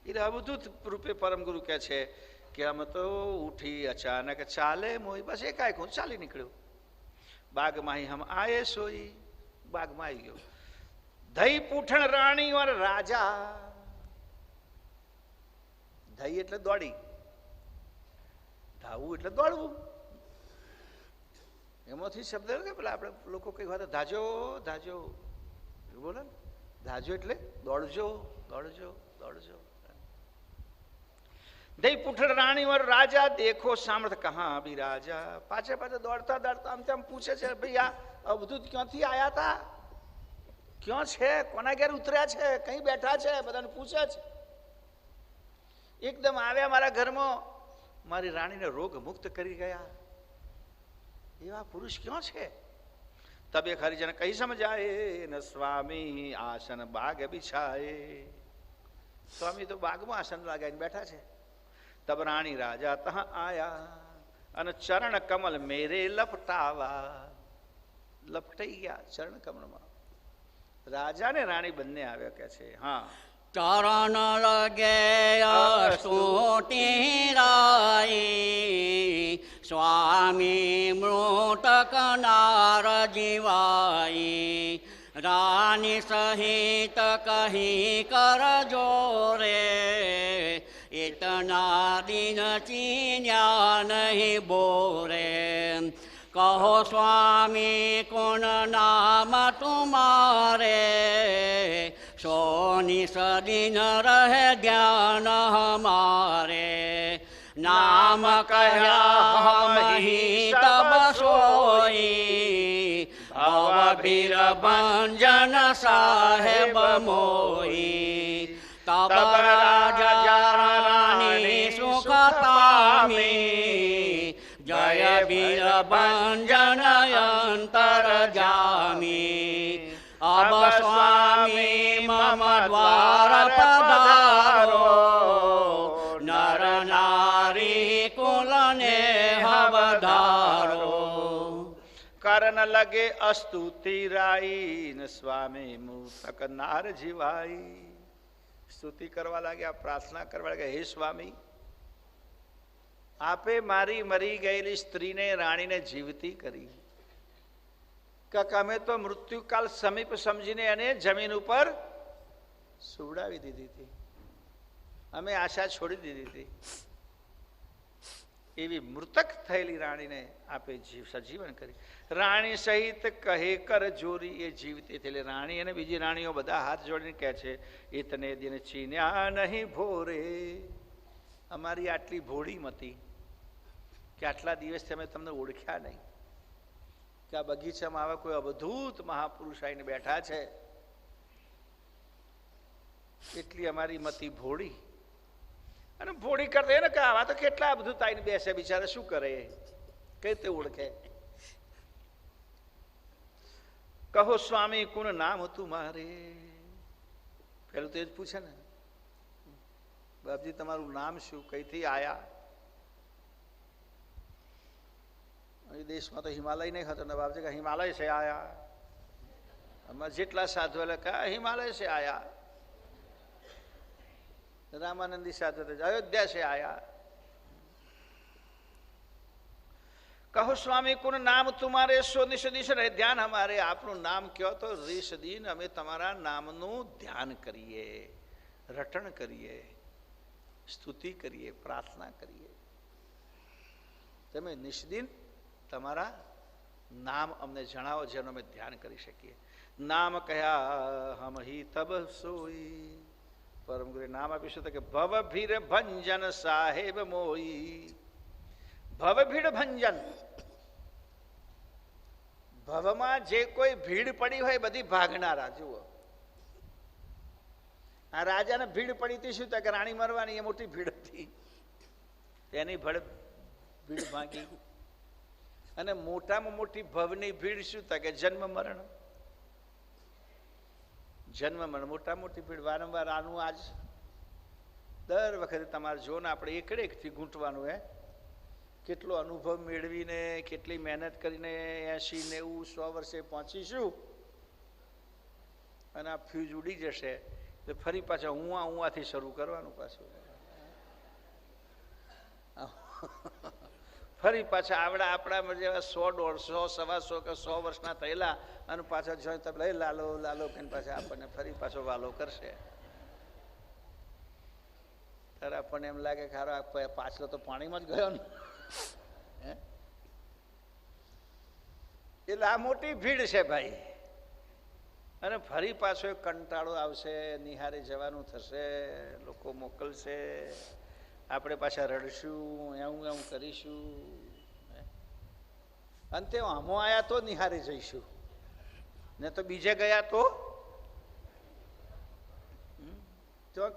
એટલે અવધૂત રૂપે પરમ ગુરુ કહે છે કે આમ તો ઉઠી અચાનક ચાલે મોઈ, બસ એકાએક હું ચાલી નીકળ્યો. બાગમાં હમ આયે સોઈ, બાગમાં આવી ગયો. ધઈ પૂઠણ રાણી ઓર રાજા, ધઈ એટલે દોડી, ધાવવું એટલે દોડવું. એમાંથી શબ્દ કે પેલા આપણે લોકો કઈ વાત ધાજો ધાજો બોલે ને, ધાજો એટલે દોડજો દોડજો દોડજો. દઈ પુઠડ રાણી ઓર રાજા દેખો સામર્થ કહા અભી રાજા. પાછે પાછે દોડતા દોડતા આમ તેમ પૂછે છે, ભાઈ આ અવધૂત ક્યાંથી આયા હતા, ક્યાં છે, કોના ઘેર ઉતર્યા છે, કઈ બેઠા છે, બધાને પૂછે છે. એકદમ આવ્યા મારા ઘરમાં, મારી રાણીને રોગ મુક્ત કરી ગયા. એવા પુરુષ ક્યાં છે? તબે હરિજન કઈ સમજાય ન સ્વામી આસન બાગ બિછાય. સ્વામી તો બાગમાં આસન લગાવીને બેઠા છે. તબ રાણી રાજા તહ આયા અને ચરણ કમલ મેરે લપટાવા. લપટાઈ ગયા ચરણ કમલમાં. રાજા ને રાણી બંને આવ્યા કે છે. હા, ચરણ લગે સ્તુતિરાઈ, સ્વામી મૃતક નાર જીવાઈ. રાની સહિત કહી કરજો રે, इतना दिन चीन्या नहीं बोरे. कहो स्वामी कौन नाम तुम्हारे, सोनी सदिन रहे ज्ञान हमारे. नाम कहा हम ही तब सोई, भवभीर भंजन साहेब मोई. तब राजा रानी सुख पामी, जय वीर भंजन अंतर जामी. अब स्वामी मम द्वार पधारो, नर नारी कुल ने हवधारो. कारण लगे अस्तुति राई न स्वामी मूर्तक नार जीवाई. સ્તુતિ કરવા લાગ્યા, પ્રાર્થના કરવા લાગ્યા, હે સ્વામી આપે મારી મરી ગયેલી સ્ત્રીને રાણીને જીવતી કરી. કાકા અમે તો મૃત્યુકાલ સમીપ સમજીને એને જમીન ઉપર સુવડાવી દીધી હતી, અમે આશા છોડી દીધી હતી. એવી મૃતક થયેલી રાણીને આપે સજીવન કરી. રાણી સહિત કહે કર જોરી, એ જીવતી થયેલી રાણી અને બીજી રાણીઓ બધા હાથ જોડીને કહે છે, એ તને દિન ચીન્યા નહીં ભોરે. અમારી આટલી ભોળી મતી કે આટલા દિવસથી અમે તમને ઓળખ્યા નહીં, કે આ બગીચામાં આવા કોઈ અવધૂત મહાપુરુષ આવીને બેઠા છે, એટલી અમારી મતી ભોળી. અને ભોળી કરતા એને કે આવા તો કેટલા અવધૂત આવીને બેસે, બિચારા શું કરે, કઈ રીતે ઓળખે? કહો સ્વામી કોણ નામ હતું મારે? પેલું તો એ જ પૂછે ને, બાપજી તમારું નામ શું, કઈથી આયા? એ દેશમાં તો હિમાલય નહીં હતો ને બાપજી કે હિમાલય છે આયા. અમારે જેટલા સાધુ એટલે કા હિમાલય છે આયા. રામાનંદી સાધુ અયોધ્યા છે આયા. કહો સ્વામી કોણ નામ તુમારે? સો નિષદીશ રહે ધ્યાન હમારે. આપનું નામ કયો તો રીસ દીન અમે તમારા નામનું ધ્યાન કરીએ, રટણ કરીએ, સ્તુતિ કરીએ, પ્રાર્થના કરીએ. તમે નિષ્દિન તમારા નામ અમને જણાવો જેનું અમે ધ્યાન કરી શકીએ. નામ કયા હમ હી તબ સોઈ. પરમ ગુરુ નામ આપીશું તો કે ભવ ભીર ભંજન સાહેબ મોઈ. ભવ ભીડ ભંજન, ભવમાં જે કોઈ ભીડ પડી હોય બધી ભાગનારા. જુઓ આ રાજાને ભીડ પડી હતી શું? કે રાણી મરવાની, એ મોટી ભીડ હતી, તેની ભીડ ભાગી. અને મોટામાં મોટી ભવની ભીડ શું? કે જન્મ મરણ. જન્મ મરણ મોટા મોટી ભીડ. વારંવાર આનું આજ દર વખતે તમારે જો ને આપણે એકડે એકથી ઘૂંટવાનું. કેટલો અનુભવ મેળવીને કેટલી મહેનત કરીને 80, 90, 100 વર્ષે પહોંચીશું અને આ ફ્યુઝ ઉડી જશે તો ફરી પાછા ઉઆથી શરૂ કરવાનું. પાછું ફરી પાછા આપણા જેવા 100, 150, 125 કે 100 વર્ષના થયેલા અને પાછા જોઈ તમે લઈ લાલો લાલો કહીને પાછા આપણને ફરી પાછો વાલો કરશે. ત્યારે આપણને એમ લાગે કે હારો પાછલો તો પાણીમાં જ ગયો ને. એટલે આ મોટી ભીડ છે ભાઈ. અને ફરી પાછો એક કંટાળો આવશે, નિહારે જવાનું થશે, લોકો મોકલશે, આપણે પાછા રડશું, એવું કરીશું. અંતે આમો આયા તો નિહારે જઈશું, ને તો બીજે ગયા તો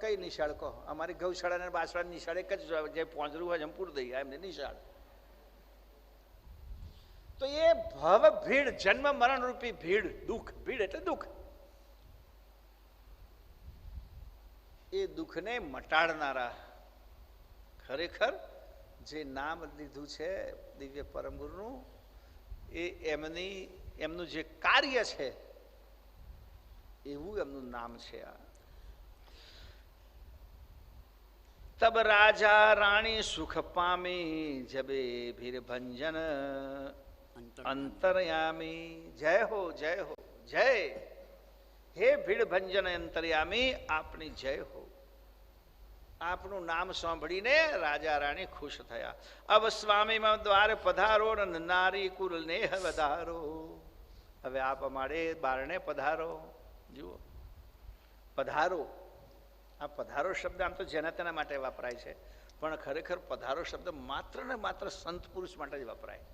કઈ નિશાળ કહો? અમારી ગૌશાળા ને બાસડા નિશાળ એક જ જે પોંજરું હોય એમ પૂર દઈએ એમને નિશાળ. તો એ ભવ ભીડ, જન્મ મરણ રૂપી ભીડ, દુઃખ. ભીડ એટલે દુઃખ. એ દુઃખને મટાડનારા ખરેખર જે નામ લીધું છે દિવ્ય પરમ ગુરુનું, એ એમનું જે કાર્ય છે એવું એમનું નામ છે. આ તબ રાજા રાણી સુખ પામી, જબે ભીર ભંજન અંતરયામી. જય હો જય હો જય. હે ભીડ ભંજન અંતરયામી, આપની જય હો. આપનું નામ સાંભળીને રાજા રાણી ખુશ થયા. અબ સ્વામીમાં દ્વારે પધારો, નારી કુલ નેહ વધારો. હવે આપ અમારે બારણે પધારો. જુઓ પધારો, આ પધારો શબ્દ આમ તો જેના તેના માટે વપરાય છે, પણ ખરેખર પધારો શબ્દ માત્ર ને માત્ર સંત પુરુષ માટે જ વપરાય.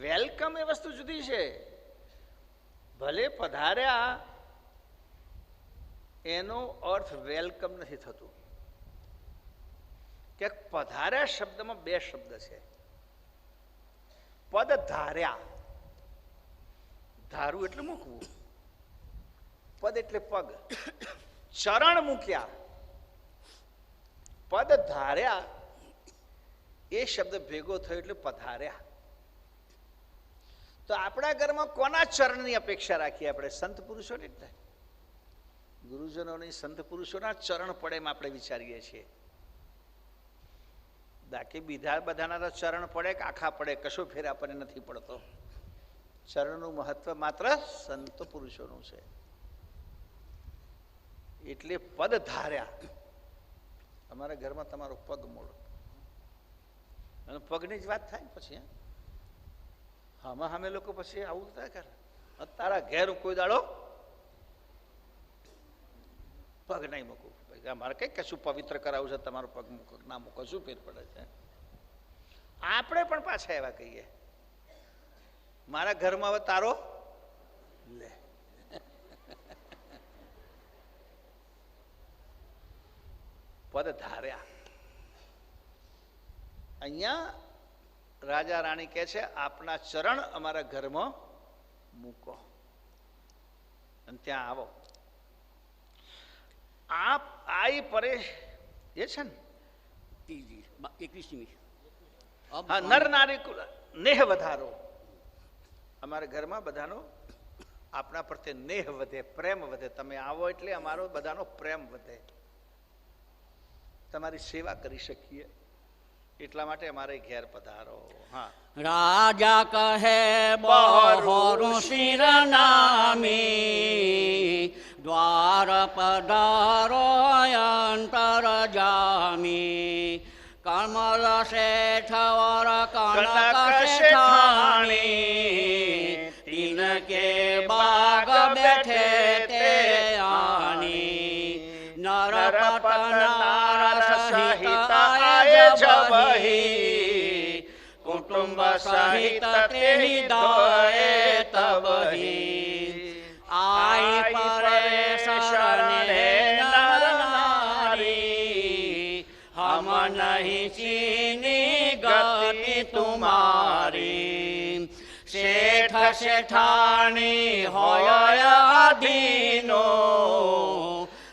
વેલકમ એ વસ્તુ જુદી છે. ભલે પધાર્યા એનો અર્થ વેલકમ નથી થતું. કે પધાર્યા શબ્દમાં બે શબ્દ છે. પદ ધાર્યા, ધારું એટલે મૂકવું, પદ એટલે પગ, ચરણ મૂક્યા. પદ ધાર્યા એ શબ્દ ભેગો થયો એટલે પધાર્યા. તો આપણા ઘરમાં કોના ચરણની અપેક્ષા રાખીએ આપણે? સંત પુરુષોની જ ને. ગુરુજનોની, સંત પુરુષોના ચરણ પડે એમ આપણે વિચારીએ છીએ. બાકી બીજા બધાના તો ચરણ પડે કે આખા પડે કશો ફેર આપણને નથી પડતો. ચરણનું મહત્વ માત્ર સંત પુરુષોનું છે. એટલે પદ ધાર્યા. તમારા ઘરમાં તમારો પગ મોડો અને પગની જ વાત થાય પછી આમાં અમે લોકો પછી આવું થાય કરે. તારા ઘેર કોઈ દાડો પગ નહીં મૂકવું. અમારે કંઈક કશું પવિત્ર કરાવવું છે, તમારું પગ મૂકો ના મૂકો, શું ફેર પડે છે? આપણે પણ પાછા એવા કહીએ, મારા ઘરમાં હવે તારો લે. પદ ધાર્યા. અહીંયા રાજા રાણી કહે છે આપના ચરણ અમારા ઘરમાં મૂકો અને ત્યાં આવો. આપ આઈ પરેશ એ છે ને 21મી. હા, નર નારી નેહ વધારો. અમારા ઘરમાં બધાનો આપણા પ્રત્યે નેહ વધે, પ્રેમ વધે. તમે આવો એટલે અમારો બધાનો પ્રેમ વધે, તમારી સેવા કરી શકીએ એટલા માટે અમારે ઘેર પધારો. હા. રાજા કહે બહોરું શિર નામી, દ્વાર પધારો અંતર જામી. કમલ શેઠ વર કનક શેઠાણી, તિનકે બાગ બેઠે તે આની. નરપત નાર સહિત આય જબહી, કુટુંબ સહિત તેની દોએ તબહી. આઈ પરેશ શરણે નર નારી, હમ નહીં ચીની ગતિ તુમારી. શેઠ શેઠાણી હોય આધીનો,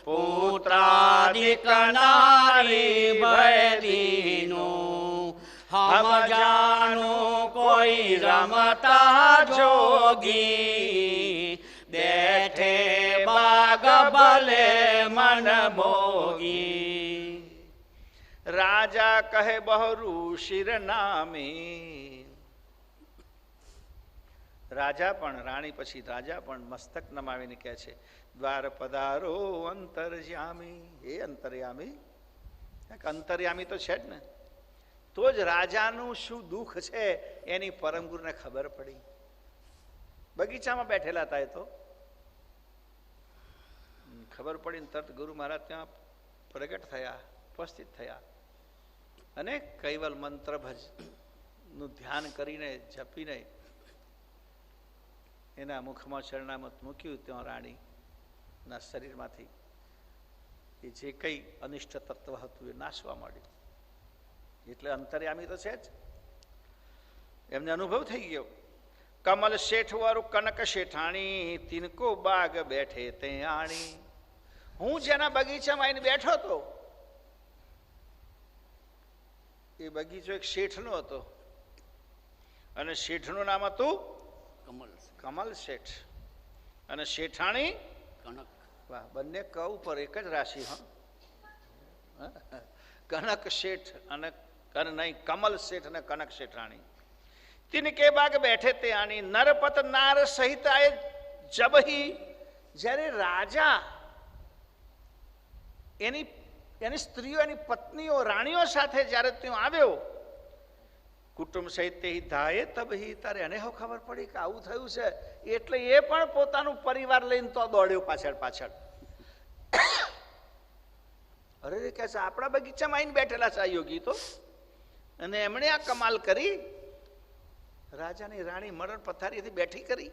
પુત્રાદિક નારી ભયદીનો. હમ જાનું કોઈ રમતા જોગી, બેઠે બાગ ભલે મન ભોગી. રાજા કહે બહરું શિર નામી. રાજા પણ, રાણી પછી રાજા પણ મસ્તક નમાવીને કહે છે દ્વાર પધારો અંતર્યામી. એ અંતર્યામી, અંતર્યામી તો છે જ ને. તો જ રાજાનું શું દુઃખ છે એની પરમગુરુને ખબર પડી. બગીચામાં બેઠેલા હતા એ તો ખબર પડી ને તરત ગુરુ મહારાજ ત્યાં પ્રગટ થયા, ઉપસ્થિત થયા અને કૈવલ મંત્ર નું ધ્યાન કરીને જપીને એના મુખમાં ચરણામૃત મૂક્યું. ત્યાં રાણીના શરીરમાંથી એ જે કંઈ અનિષ્ટ તત્વ હતું એ નાશવા માંડ્યું. એટલે અંતર્યામી તો છે જ, એમને અનુભવ થઈ ગયો. કમલ શેઠ વાળું કનક શેઠાણી, તિનકો બાગ બેઠે તે આણી. હું જેના બગીચામાં આવીને બેઠો હતો એ બગીચો એક શેઠનો હતો અને શેઠનું નામ હતું કમલ શેઠ અને શેઠાણી કનક. વાહ, બંને ક ઉપર એક જ રાશિ. હા, કનક શેઠ અને નહીં, કમલ શેઠ અને કનક શેઠાણી. તિનકે બાગ બેઠે તે આની. નરપત નાર સહિત આય જબહી. જ્યારે રાજા એની સ્ત્રીઓ, એની પત્નીઓ, રાણીઓ સાથે જ્યારે ત્યાં આવ્યો, કુટુંબ સહિત તે ધાયે તબહી. તારે એને હવે ખબર પડી કે આવું થયું છે એટલે એ પણ પોતાનું પરિવાર લઈને તો દોડ્યો પાછળ પાછળ. અરે કે છે આપણા બગીચામાં આવીને બેઠેલા છે આ યોગી તો, અને એમણે આ કમાલ કરી. રાજાની રાણી મરણ પથારીથી બેઠી કરી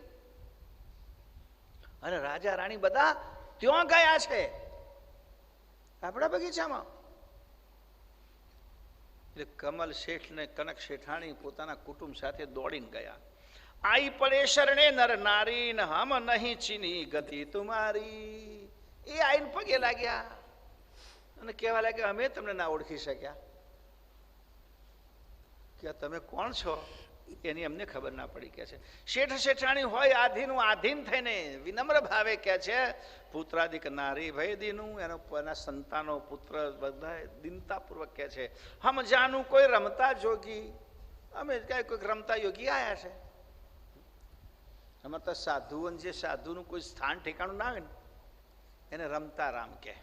અને રાજા રાણી બધા ત્યાં ગયા છે આપણા બગીચામાં. એટલે કમલ શેઠ ને કનક શેઠાણી પોતાના કુટુંબ સાથે દોડીને ગયા. આઈ પડે શરણે નર નારી, હમ નહીં ચીની ગતિ તુમારી. એ આઈને પગે લાગ્યા અને કહેવા લાગ્યા અમે તમને ના ઓળખી શક્યા, કે તમે કોણ છો એની અમને ખબર ના પડી. કે છે શેઠ શેઠાણી હોય આધીનું આધીન થઈને વિનમ્ર ભાવે કે છે પુત્રાદિક નારી ભયદીનું. એના સંતાનો પુત્ર બધા દીનતાપૂર્વક કે છે હમ જાનું કોઈ રમતા જોગી. અમે કઈ કોઈક રમતા યોગી આયા છે. અમારે તો સાધુઓને જે સાધુનું કોઈ સ્થાન ઠેકાણું ના આવે ને એને રમતા રામ કે.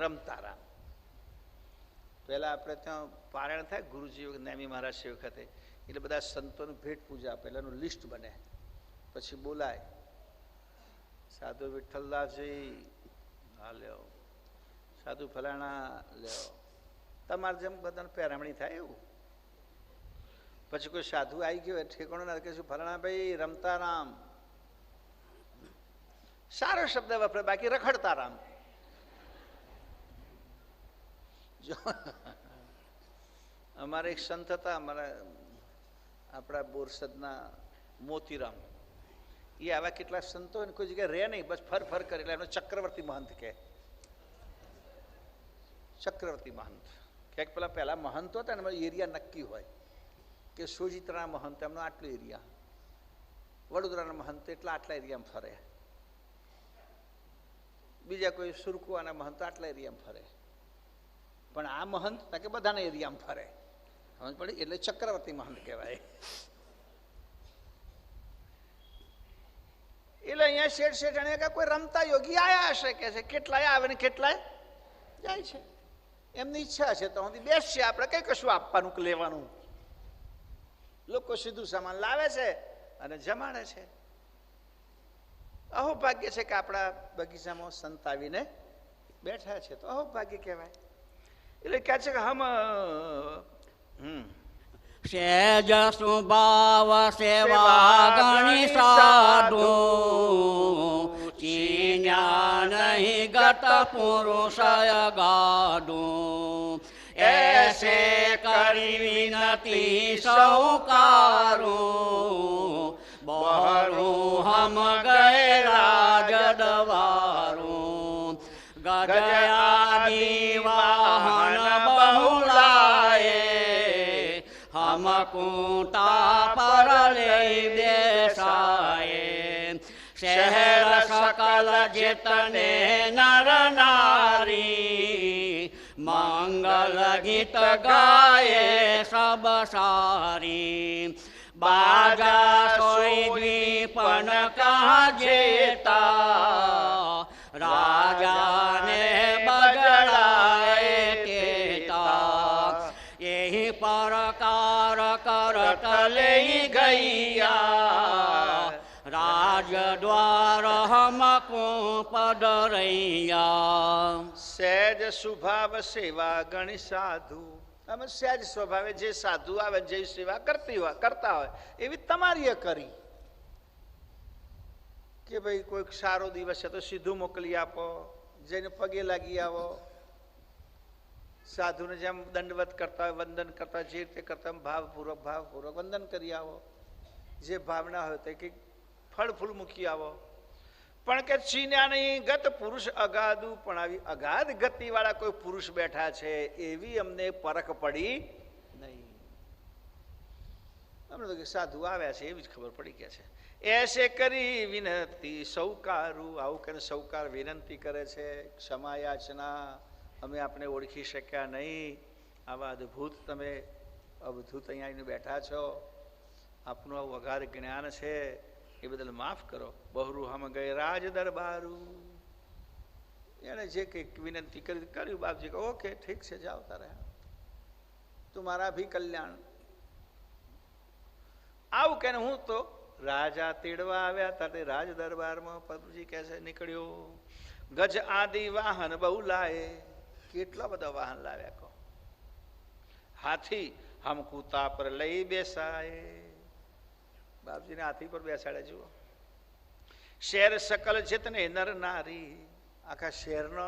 રમતા રામ. પહેલા આપણે ત્યાં પારાયણ થાય ગુરુજી નેમી મહારાજ છે વખતે, એટલે બધા સંતોનું ભેટ પૂજા પહેલાનું લિસ્ટ બને, પછી બોલાય સાધુ વિઠ્ઠલદાસજી હા લ્યો, સાધુ ફલાણા લ્યો, તમારે જેમ બધાને પહેરામણી થાય એવું. પછી કોઈ સાધુ આવી ગયો ઠેકાણું ના કે શું ફલાણા ભાઈ રમતા રામ, સારો શબ્દ વપરાય, બાકી રખડતા રામ. જો અમારે એક સંત હતા, અમારા આપણા બોરસદના મોતીરામ, એ આવા કેટલા સંતો હોય ને કોઈ જગ્યાએ રહે નહીં, બસ ફર ફર કરે, એટલે એનો ચક્રવર્તી મહંત કહે. ચક્રવર્તી મહંત ક્યાંક પેલા પહેલા મહંતો હતા ને એરિયા નક્કી હોય કે સોજિત્રાના મહંત એમનો આટલો એરિયા, વડોદરાના મહંત એટલા આટલા એરિયામાં ફરે, બીજા કોઈ સુરકુવાના મહંત આટલા એરિયામાં ફરે, પણ આ મહંત કે બધાના એરિયામાં ફરે, સમજ પડી? એટલે ચક્રવર્તી મહંત કહેવાય. એટલે અહીંયા શેઠ શેઠાણી કે કોઈ રમતા યોગી આયા હશે કે છે, કેટલાય આવે ને કેટલાય જાય છે, એમની ઈચ્છા છે તો સુધી બેસશે, આપણે કઈ કશું આપવાનું કે લેવાનું. લોકો સીધું સામાન લાવે છે અને જમાડે છે. અહોભાગ્ય છે કે આપણા બગીચામાં સંત આવીને બેઠા છે, તો અહોભાગ્ય કહેવાય. એટલે કહે છે કે હમ સહેજ સ્વભાવ સેવા ગણી સાધુ, ચીન્યા નહીં ગત પુરુષ ગાડુ. એસે કરી વિનતી સૌકારું, બહરું હમ ગયે રાજ દવારું. ગજયાદી વાહન બહુલાએ, હમ કૂટા પર લઈ બેસાએ. શહેર સકલ જેતને નર નારી, મંગલ ગીત ગાયે સબ સારી. બાજા સોઈ દ્વીપન કહા જેતા, રાજાને બગડાએ કેતા. यही परकार करत लई गैया, राज द्वार हमको पडरैया. સહેજ સ્વભાવ સેવા ગણી સાધુ, અમે સહેજ સ્વભાવે જે સાધુ આવે જે સેવા કરતા હોય એવી તમારી કરી કે ભાઈ કોઈક સારો દિવસ છે તો સીધું મોકલી આપો, જઈને પગે લાગી આવો. સાધુને જેમ દંડવત કરતા હોય, વંદન કરતા જે રીતે કરતા ભાવપૂર્વક વંદન કરી આવો. જે ભાવના હોય તે કંઈક ફળ ફૂલ મૂકી આવો. પણ કે ચીન્યા નહીં ગત પુરુષ અગાધુ, પણ આવી અગાધ ગતિ વાળા કોઈ પુરુષ બેઠા છે એવી અમને પરખ પડી નહીં. અમને તો સાધુ આવ્યા છે એવી જ ખબર પડી કે છે. એસે કરી વિનંતી સૌકારું, આવું કરીને સૌકાર વિનંતી કરે છે. ક્ષમા યાચના, અમે આપને ઓળખી શક્યા નહીં, આવા અદ્ભુત તમે અવધૂત અહીંયા આવીને બેઠા છો, આપનું આવું અગાધ જ્ઞાન છે એ બદલ માફ કરો. બહરું હમ ગયે રાજ દરબારું. એને જે કંઈક વિનંતી કર્યું બાપજી કે ઓકે ઠીક છે જાઓ તારે, તુમારા ભી કલ્યાણ. આવું કે હું તો રાજા તેડવા આવ્યા હતા, રાજ દરબારમાં પ્રભુજી કહે છે નીકળ્યો. ગજ આદિ વાહન બહુ લાયે, કેટલા બધા વાહન લાવ્યા કહો. હાથી હમ કૂતા પર લઈ બેસાય, બાપજીને હાથી પર બેસાડે. જુઓ, શહેર સકલ જેતને નર નારી, આખા શહેરનો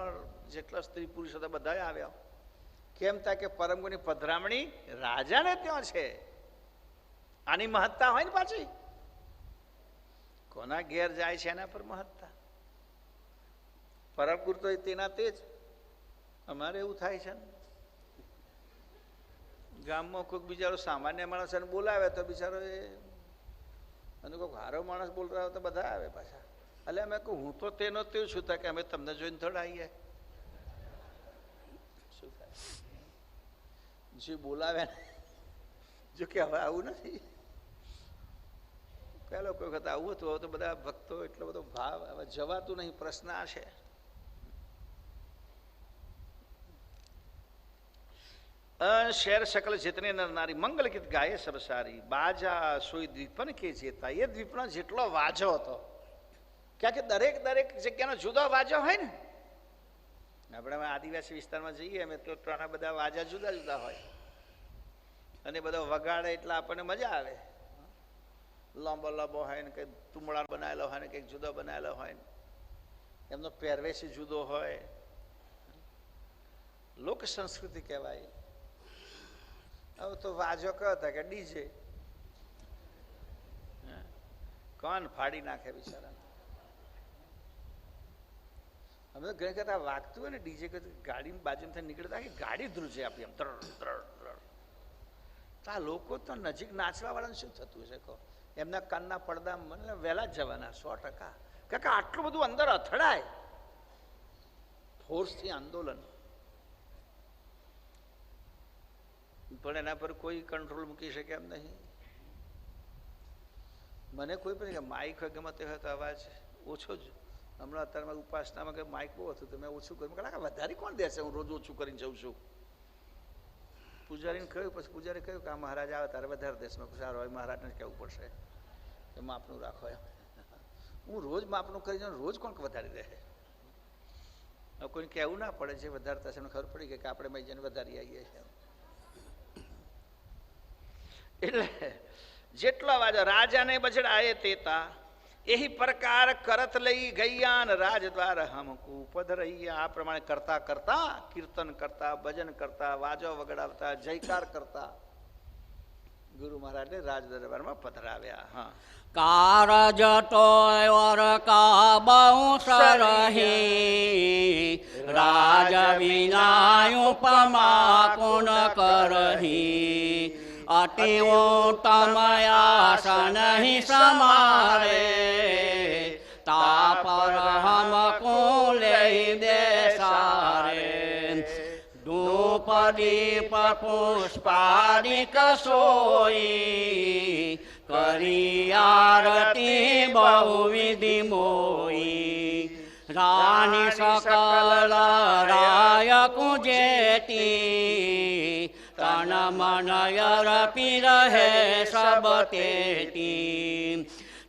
જેટલા સ્ત્રી પુરુષ હતા બધા આવ્યા. કેમ થાય કે પરમગુની પધરામણી રાજાને ત્યાં છે. આની મહત્તા હોય ને પાછી, કોના ઘેર જાય છે એના પર મહત્તા. પરમ ગુરુ તો તેના તે જ. અમારે એવું થાય છે ને, ગામમાં કોઈક બિચારો સામાન્ય માણસ એને બોલાવે તો બિચારો એ, અને કોઈક હારો માણસ બોલતા હોય તો બધા આવે પાછા. એટલે અમે કહું હું તો તેનો તે છું કે અમે તમને જોઈને થોડા આવીએ. શું થાય, જે બોલાવે ને, જો કે હવે આવું નથી. પેલો કોઈ વખત આવું હતું, હવે તો બધા ભક્તો એટલો બધો ભાવ, હવે જવાતું નહીં. પ્રશ્ન આ છે. શેર સકલ જેતને નરનારી, મંગલ ગીત ગાયે સબ સારી. બાજા સોઈ દ્વીપન કે જેતા, એ દ્વીપનો જેટલો વાજો હતો, ક્યાં કે દરેક જગ્યાનો જુદો વાજો હોય ને, આપણે આદિવાસી વિસ્તારમાં જઈએ અમે તો ઘણા બધા વાજા જુદા જુદા હોય અને બધો વગાડે એટલે આપણને મજા આવે. લાંબો લાંબો હોય ને કંઈક તુમડા બનાવેલો હોય ને કંઈક જુદો બનાવેલો હોય ને એમનો પહેરવેશ જુદો હોય. લોક સંસ્કૃતિ કહેવાય. હવે તો વાજો કયો હતા કે ડીજે, કોણ ફાડી નાખે બિચારા. અમે તો ઘણી કરતા વાગતું હોય ને ડીજે ગાડી બાજુમાંથી નીકળતા કે ગાડી ધ્રુજે આપી એમ ત્રણ ત્રણ ત્રણ. તો આ લોકો તો નજીક નાચવા વાળાને શું થતું હશે કહો? એમના કાનના પડદા મને વહેલા જ જવાના 100%. કારણ કે આટલું બધું અંદર અથડાય ફોર્સથી આંદોલન, પણ એના પર કોઈ કંટ્રોલ મૂકી શકે એમ નહીં. મને કોઈ પણ માઇક હોય ગમે તે હોય તો અવાજ ઓછો જ. હમણાં અત્યારે ઉપાસનામાં કે માઇક બહુ હતું તો મેં ઓછું કર્યું. કારણ કે વધારે કોણ દેશે, હું રોજ ઓછું કરીને જઉં છું. પૂજારીને કહ્યું, પછી પૂજારી કહ્યું કે આ મહારાજ આવે તારે વધારે દેશ. મેં સારું હોય મહારાજને કહેવું પડશે કે માપનું રાખો એમ. હું રોજ માપનું કરી જાઉં, રોજ કોણ વધારી દે? કોઈને કહેવું ના પડે, જે વધારતા છે એમને ખબર પડી કે આપણે મૈજાને વધારી આવીએ છીએ. એટલે જેટલો વાજો રાજાને બજડાએ તેતા એહી પ્રકાર કરત લઈ ગૈયાન રાજ દ્વાર હમકુ પધરૈયા. આ પ્રમાણે કરતા કરતા, કીર્તન કરતા, ભજન કરતા, વાજો વગડાવતા, જયકાર કરતા ગુરુ મહારાજને રાજ દરબારમાં પધરાવ્યા. હા. કારજ ટોયર કા બહુ સરહી રાજ વિના ઉપમા કોણ કરહી. અતિ ઉત્તમ આસન હિ સમારે તાપર હમકો લઈ દેસારે. ધૂપ દીપ પુષ્પાદિક સોઈ કરી આરતી બહુવિધિ મોઈ. રાની સકલ રાય કુજેતી તન મન અર્પી રહે સબ તેતી.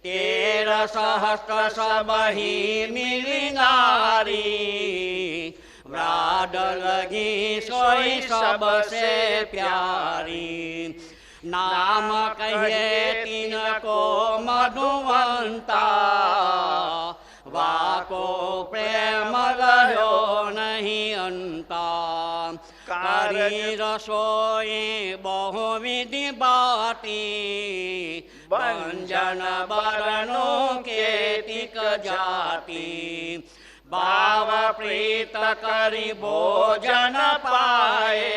13 સહસ્ત્ર સબહી મિલી નારી વ્રાડ લગી સોઈ સબસે પ્યારી. નામ કહીએ તિनको મધુવંતા વાકો પ્રેમ ગયો નહીં અંતા. કરી રસોઈ બહુવિધિ બાટી બંજન બરનો કેતિક જાતિ. ભાવ પ્રીત કરી ભોજન પાએ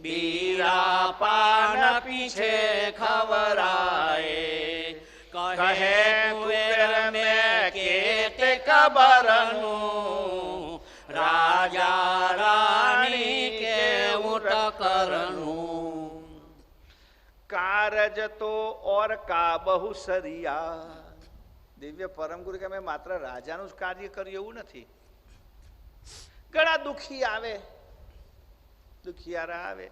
બીરા પાન પીછે ખવરાએ. કહે કુબેર મેં કેતિક બરનું રાજા રાણી કેવું ટકરનું. કારજ તો ઓર કા બહુ સરિયા. દિવ્ય પરમ ગુરુ કે મેં માત્ર રાજાનું જ કાર્ય કર્યું એવું નથી. ઘણા દુખી આવે, દુખિયારા આવે.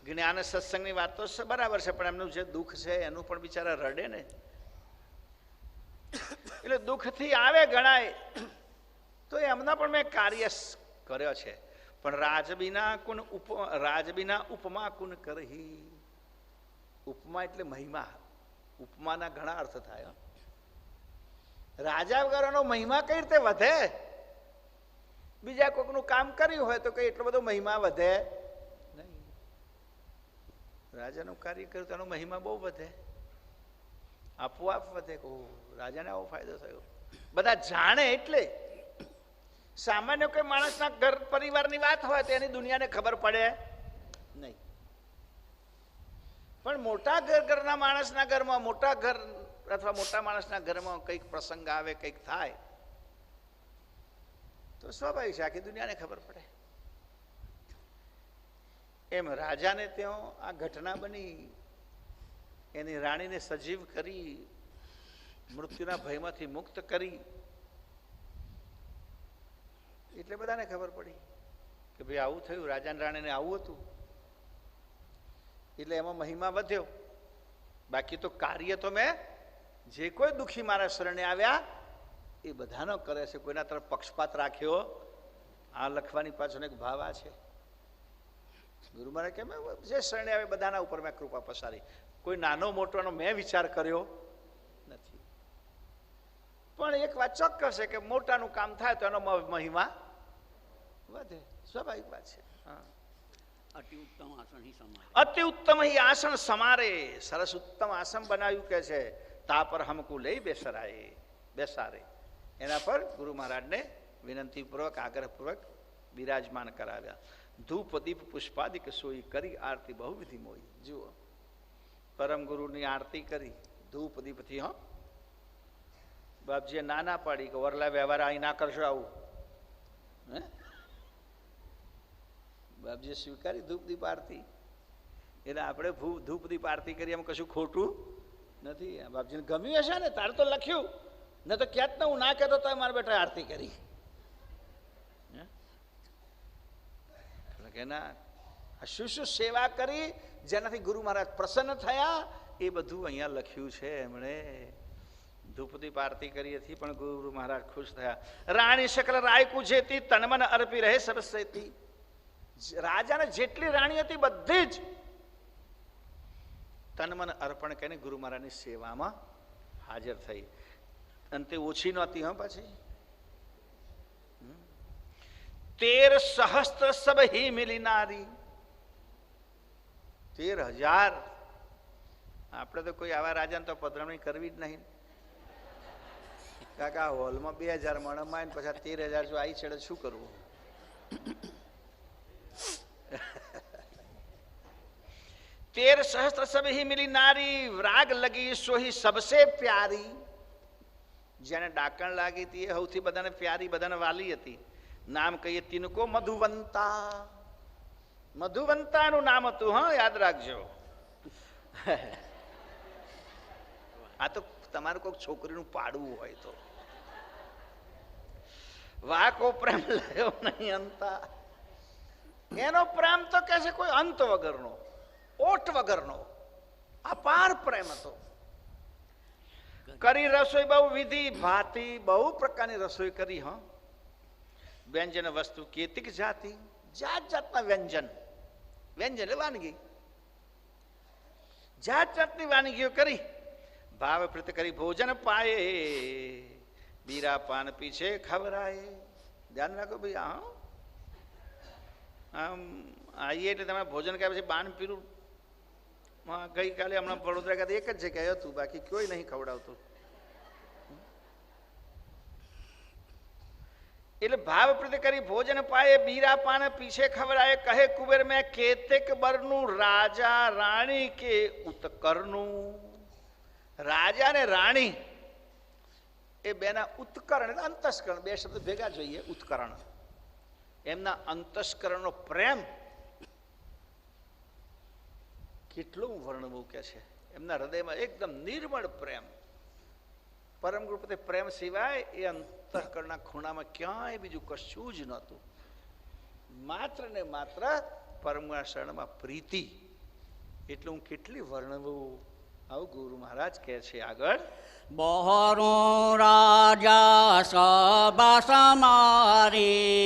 જ્ઞાન સત્સંગની વાત તો બરાબર છે, પણ એમનું જે દુઃખ છે એનું પણ બિચારા રડે ને. એટલે દુઃખથી આવે ગણાય તો એમના પણ મેં કાર્ય કર્યો છે. પણ રાજબીના ઉપમા કુન કરહી. ઉપમા એટલે મહિમા. ઉપમાના ઘણા અર્થ થાય. રાજા વગરનો મહિમા કઈ રીતે વધે? બીજા કોઈકનું કામ કર્યું હોય તો કઈ એટલો બધો મહિમા વધે નહીં. રાજાનું કાર્ય કર્યું તો એનો મહિમા બહુ વધે, આપોઆપ વધે. રાજાને આવો ફાયદો થયો બધા જાણે. એટલે સામાન્ય કોઈ માણસના ઘર પરિવારની વાત હોય તો એની દુનિયાને ખબર પડે નહીં. પણ મોટા ઘરના માણસના ઘરમાં, મોટા ઘર અથવા મોટા માણસના ઘરમાં કંઈક પ્રસંગ આવે, કંઈક થાય તો સ્વાભાવિક છે આખી દુનિયાને ખબર પડે. એમ રાજાને ત્યાં આ ઘટના બની, એની રાણીને સજીવ કરી, મૃત્યુના ભયમાંથી મુક્ત કરી, એટલે બધાને ખબર પડી કે ભાઈ આવું થયું, રાજા રાણીને આવું હતું. એટલે એમાં મહિમા વધ્યો. બાકી તો કાર્ય તો મેં જે કોઈ દુઃખી મારા શરણે આવ્યા એ બધાનો કરે છે. કોઈના તરફ પક્ષપાત રાખ્યો આ લખવાની પાછળ એક ભાવ આ છે, ગુરુ મહારાજ કેમ જે શરણે આવે બધાના ઉપર મેં કૃપા પસારી, કોઈ નાનો મોટોનો મેં વિચાર કર્યો નથી. પણ એક વાત ચોક્કસ છે કે મોટાનું કામ થાય તો એનો મહિમા વધે, સ્વાભાવિક વાત છે. અતિ ઉત્તમ આસન હી સમારે, અતિ ઉત્તમ હી આસન સમારે, સરસ ઉત્તમ આસન બનાવ્યું કે છે, તા પર હમકુ લઈ બેસારે. એના પર ગુરુ મહારાજને વિનંતીપૂર્વક આગ્રહપૂર્વક બિરાજમાન કરાવ્યા. ધૂપ દીપ પુષ્પાદિક સોઈ કરી આરતી બહુવિધિ મોઈ. જુઓ, પરમ ગુરુની આરતી કરી ધૂપ દીપથી. હો, બાપજીએ ના પાડી કે વરલા વ્યવહાર અહીં ના કરશો આવું. હે, બાપજીએ સ્વીકારી ધૂપ દીપ આરતી. એટલે આપણે ધૂપ દીપ આરતી કરી એમ કશું ખોટું નથી. બાપજીને ગમ્યું હશે ને, તારે તો લખ્યું ને, તો ક્યાંક ને હું ના કહેતો તો મારા બેટા આરતી કરી. કે ના, શું શું સેવા કરી જેનાથી ગુરુ મહારાજ પ્રસન્ન થયા એ બધું અહીંયા લખ્યું છે એમણે. ધૂપદીપ આરતી કરી હતી પણ ગુરુ મહારાજ ખુશ થયા. રાણી શકલ રાયકુ જેતી તનમન અર્પી રહે સરસ્વતી. રાજાને જેટલી રાણી હતી બધી જ તનમન અર્પણ કરીને ગુરુ મહારાજની સેવામાં હાજર થઈ. અને તે ઓછી નહોતી. હા, પાછી 13 સહસ્ત્ર સબ હી મિલી નારી. 13,000. આપણે તો કોઈ આવા રાજાને તો પધરામણી કરવી જ નહીં. કાકા હોલમાં 2,000 માણસમાં પછી 13,000 જો આવી છેડે શું કરવું? 13 સહસ્ત્ર સબ હી મિલી નારી, રાગ લગી સોહી સબસે પ્યારી. જેને ડાકણ લાગી હતી એ સૌથી બધાને પ્યારી, બધાને વાલી હતી. નામ કહીએ તિનકો મધુવંતા. મધુવંતાનું નામ હતું. હા, યાદ રાખજો. આ તો તમારે કોઈક છોકરીનું પાડવું હોય તો. વાકો પ્રેમ લયો નહીં અંતા. એનો પ્રેમ તો કે છે કોઈ અંત વગરનો, ઓટ વગરનો અપાર પ્રેમ હતો. કરી રસોઈ બહુ વિધિ ભાતી, બહુ પ્રકારની રસોઈ કરી. હા, વ્યંજન વસ્તુ કેતિક જાતિ, જાત જાતના વ્યંજન. વ્યંજન એટલે વાનગી, જાત જાતની વાનગીઓ કરી. ભાવ પ્રીત કરી ભોજન પાયે, બીરા પાન પીછે ખવરાય. ધ્યાન રાખો ભાઈ. આમ આવીએ એટલે તમે ભોજન કર્યા પછી બાન પીરું. ગઈકાલે હમણાં વડોદરા ખાતે એક જ જગ્યાએ હતું, બાકી કોઈ નહીં ખવડાવતું. એટલે ભાવ પ્રીત કરી ભોજન પાયે, બીરા પાન પીછે ખવરાય. કહે કુબેર મેં કેતેક બરનું, રાજા રાણી કે ઉત્કરનું. રાજા ને રાણી એ બેના ઉત્કરણ એટલે અંતસ્કરણ, બે શબ્દ ભેગા જોઈએ. ઉત્કરણ એમના અંતસ્કરણનો પ્રેમ કેટલું વર્ણવું કે છે. એમના હૃદયમાં એકદમ નિર્મળ પ્રેમ. પરમ ગુરુ પ્રત્યે પ્રેમ સિવાય એ અંતઃકરણના ખૂણામાં ક્યાંય બીજું કશું જ નહોતું. માત્ર ને માત્ર પરમના શરણમાં પ્રીતિ. એટલે હું કેટલી વર્ણવું. આવું ગુરુ મહારાજ કહે છે આગળ. બહોરું રાજા સભા સમારી,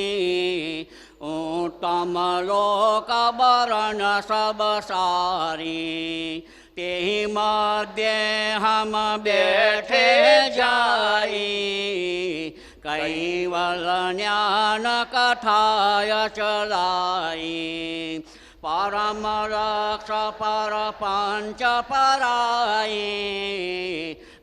ઉત્તમ લોક બરણ સબ સારી. તે મધ્ય હમ બેઠે જાઈ, કૈવલ જ્ઞાન કથાય ચલાઈ. પરમ રક્ષ પર પંચ પરાઈ,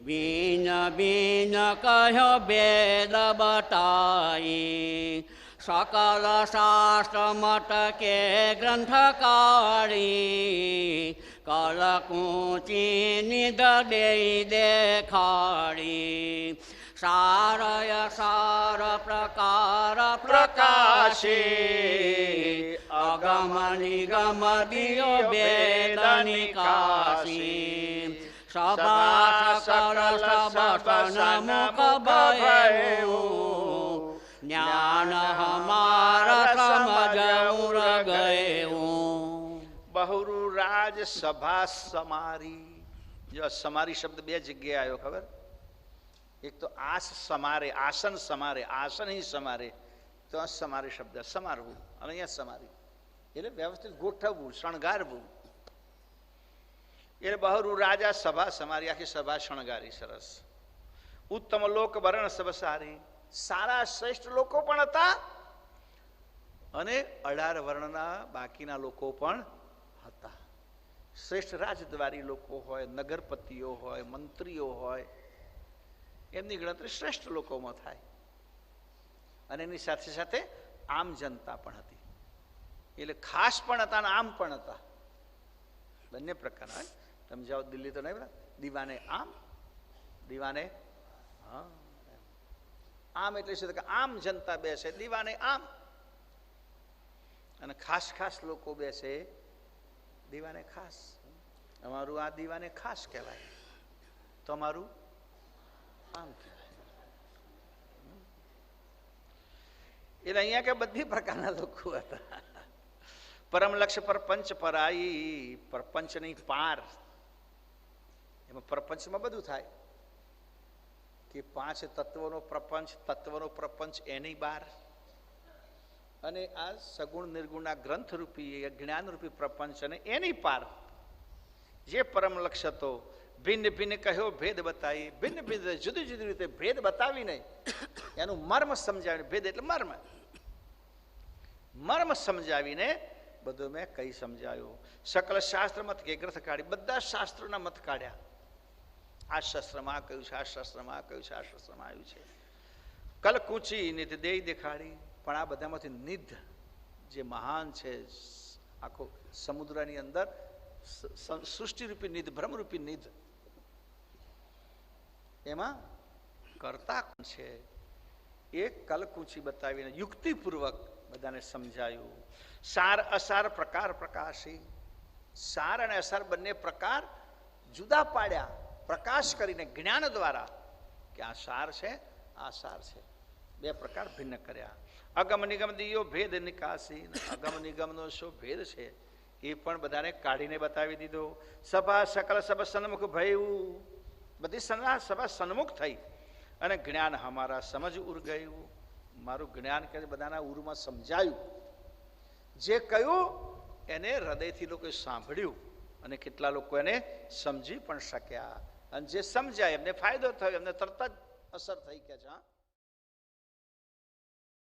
બીન બીન કહ્યો વેદ બતાઈ. સકલ શાસ્ત્ર મટકે ગ્રંથ કાઢી, કલકુચી નિધ દે દેખાડી. સારય સાર પ્રકાર પ્રકાશી, અગમ નિગમ દિયો વેદ નિકાશી. સભા સકળ સબસન મુખ ભયું, જ્ઞાન હમાર સમજ ઉર ગયું. બહુરુ રાજ સભા સમારી. જો સમારી શબ્દ બે જગ્યાએ આવ્યો ખબર? એક તો આસ સમારે, આસન સમારે, આસન હી સમારે. તો તો આ સમારી શબ્દ, સમારવું, અને અહીંયા સમારી એટલે વ્યવસ્થિત ગોઠવવું, શણગારવું. એટલે બહુ રાજા સભા સમારી, આખી સભા શણગારી સરસ. ઉત્તમ લોક વર્ણ સભ સારી, સારા શ્રેષ્ઠ લોકો પણ હતા અને 18 વર્ણના બાકીના લોકો પણ હતા. શ્રેષ્ઠ રાજદ્વારી લોકો હોય, નગરપતિઓ હોય, મંત્રીઓ હોય, એમની ગણતરી શ્રેષ્ઠ લોકોમાં થાય. અને એની સાથે સાથે આમ જનતા પણ હતી. એટલે ખાસ પણ હતા અને આમ પણ હતા, બંને પ્રકારના. તમે જાઓ દિલ્હી તો નહીં, દીવાને આમ, દીવાને હા, આમ એટલે શું કે આમ જનતા બેસે, દીવાને આમ, અને ખાસ ખાસ લોકો બેસે દીવાને ખાસ. અમારું આ દીવાને ખાસ કહેવાય, તમારું આમ કહેવાય. એટલે અહીંયા કે બધી પ્રકારના લોકો હતા. પરમ લક્ષ્ય પરપંચ પરાઈ, પરપંચની પાર. એમાં પ્રપંચમાં બધું થાય કે 5 તત્વોનો પ્રપંચ, તત્વનો પ્રપંચ એની બાર, અને આ સગુણ નિર્ગુણના ગ્રંથરૂપી જ્ઞાનરૂપી પ્રપંચ અને એની પાર. જે પરમ લક્ષ્ય તો ભિન્ન ભિન્ન કહ્યો ભેદ બતાવી, ભિન્ન ભિન્ન જુદી જુદી રીતે ભેદ બતાવીને એનું મર્મ સમજાવીને, ભેદ એટલે મર્મ, મર્મ સમજાવીને બધું મેં કઈ સમજાયું. સકલ શાસ્ત્ર મત કે ગ્રંથ કાઢી, બધા શાસ્ત્રોના મત કાઢ્યા. આ શાસ્ત્રમાં કહ્યું છે, આ શાસ્ત્રમાં કહ્યું છે, આ શાસ્ત્રમાં આવ્યું છે. કલકૂચી નિધ દે દેખાડી, પણ આ બધામાંથી નિધ જે મહાન છે, આખો સમુદ્રની અંદર સૃષ્ટિરૂપી નિધ, બ્રહ્મરૂપી નિધ, એમાં કરતા કોણ છે એ કલકૂચી બતાવીને યુક્તિપૂર્વક બધાને સમજાયું. સાર અસાર પ્રકાર પ્રકાશી, સાર અને અસાર બંને પ્રકાર જુદા પાડ્યા, પ્રકાશ કરીને જ્ઞાન દ્વારા કે આ સાર છે, આ સાર છે. 2 પ્રકાર ભિન્ન કર્યા. અગમ નિગમ દિયો ભેદ નિકાસી, અગમ નિગમનો શું ભેદ છે એ પણ બધાને કાઢીને બતાવી દીધો. સભા સકલ સભા સન્મુખ ભયું, બધી સભા સન્મુખ થઈ અને જ્ઞાન હમારા સમજ ઉર ગયું. મારું જ્ઞાન કે બધાના ઉરમાં સમજાયું. જે કહ્યું એને હૃદયથી લોકોએ સાંભળ્યું અને કેટલા લોકો એને સમજી પણ શક્યા. અને જે સમજાય એમને ફાયદો થયો, એમને તરત જ અસર થઈ કે છે.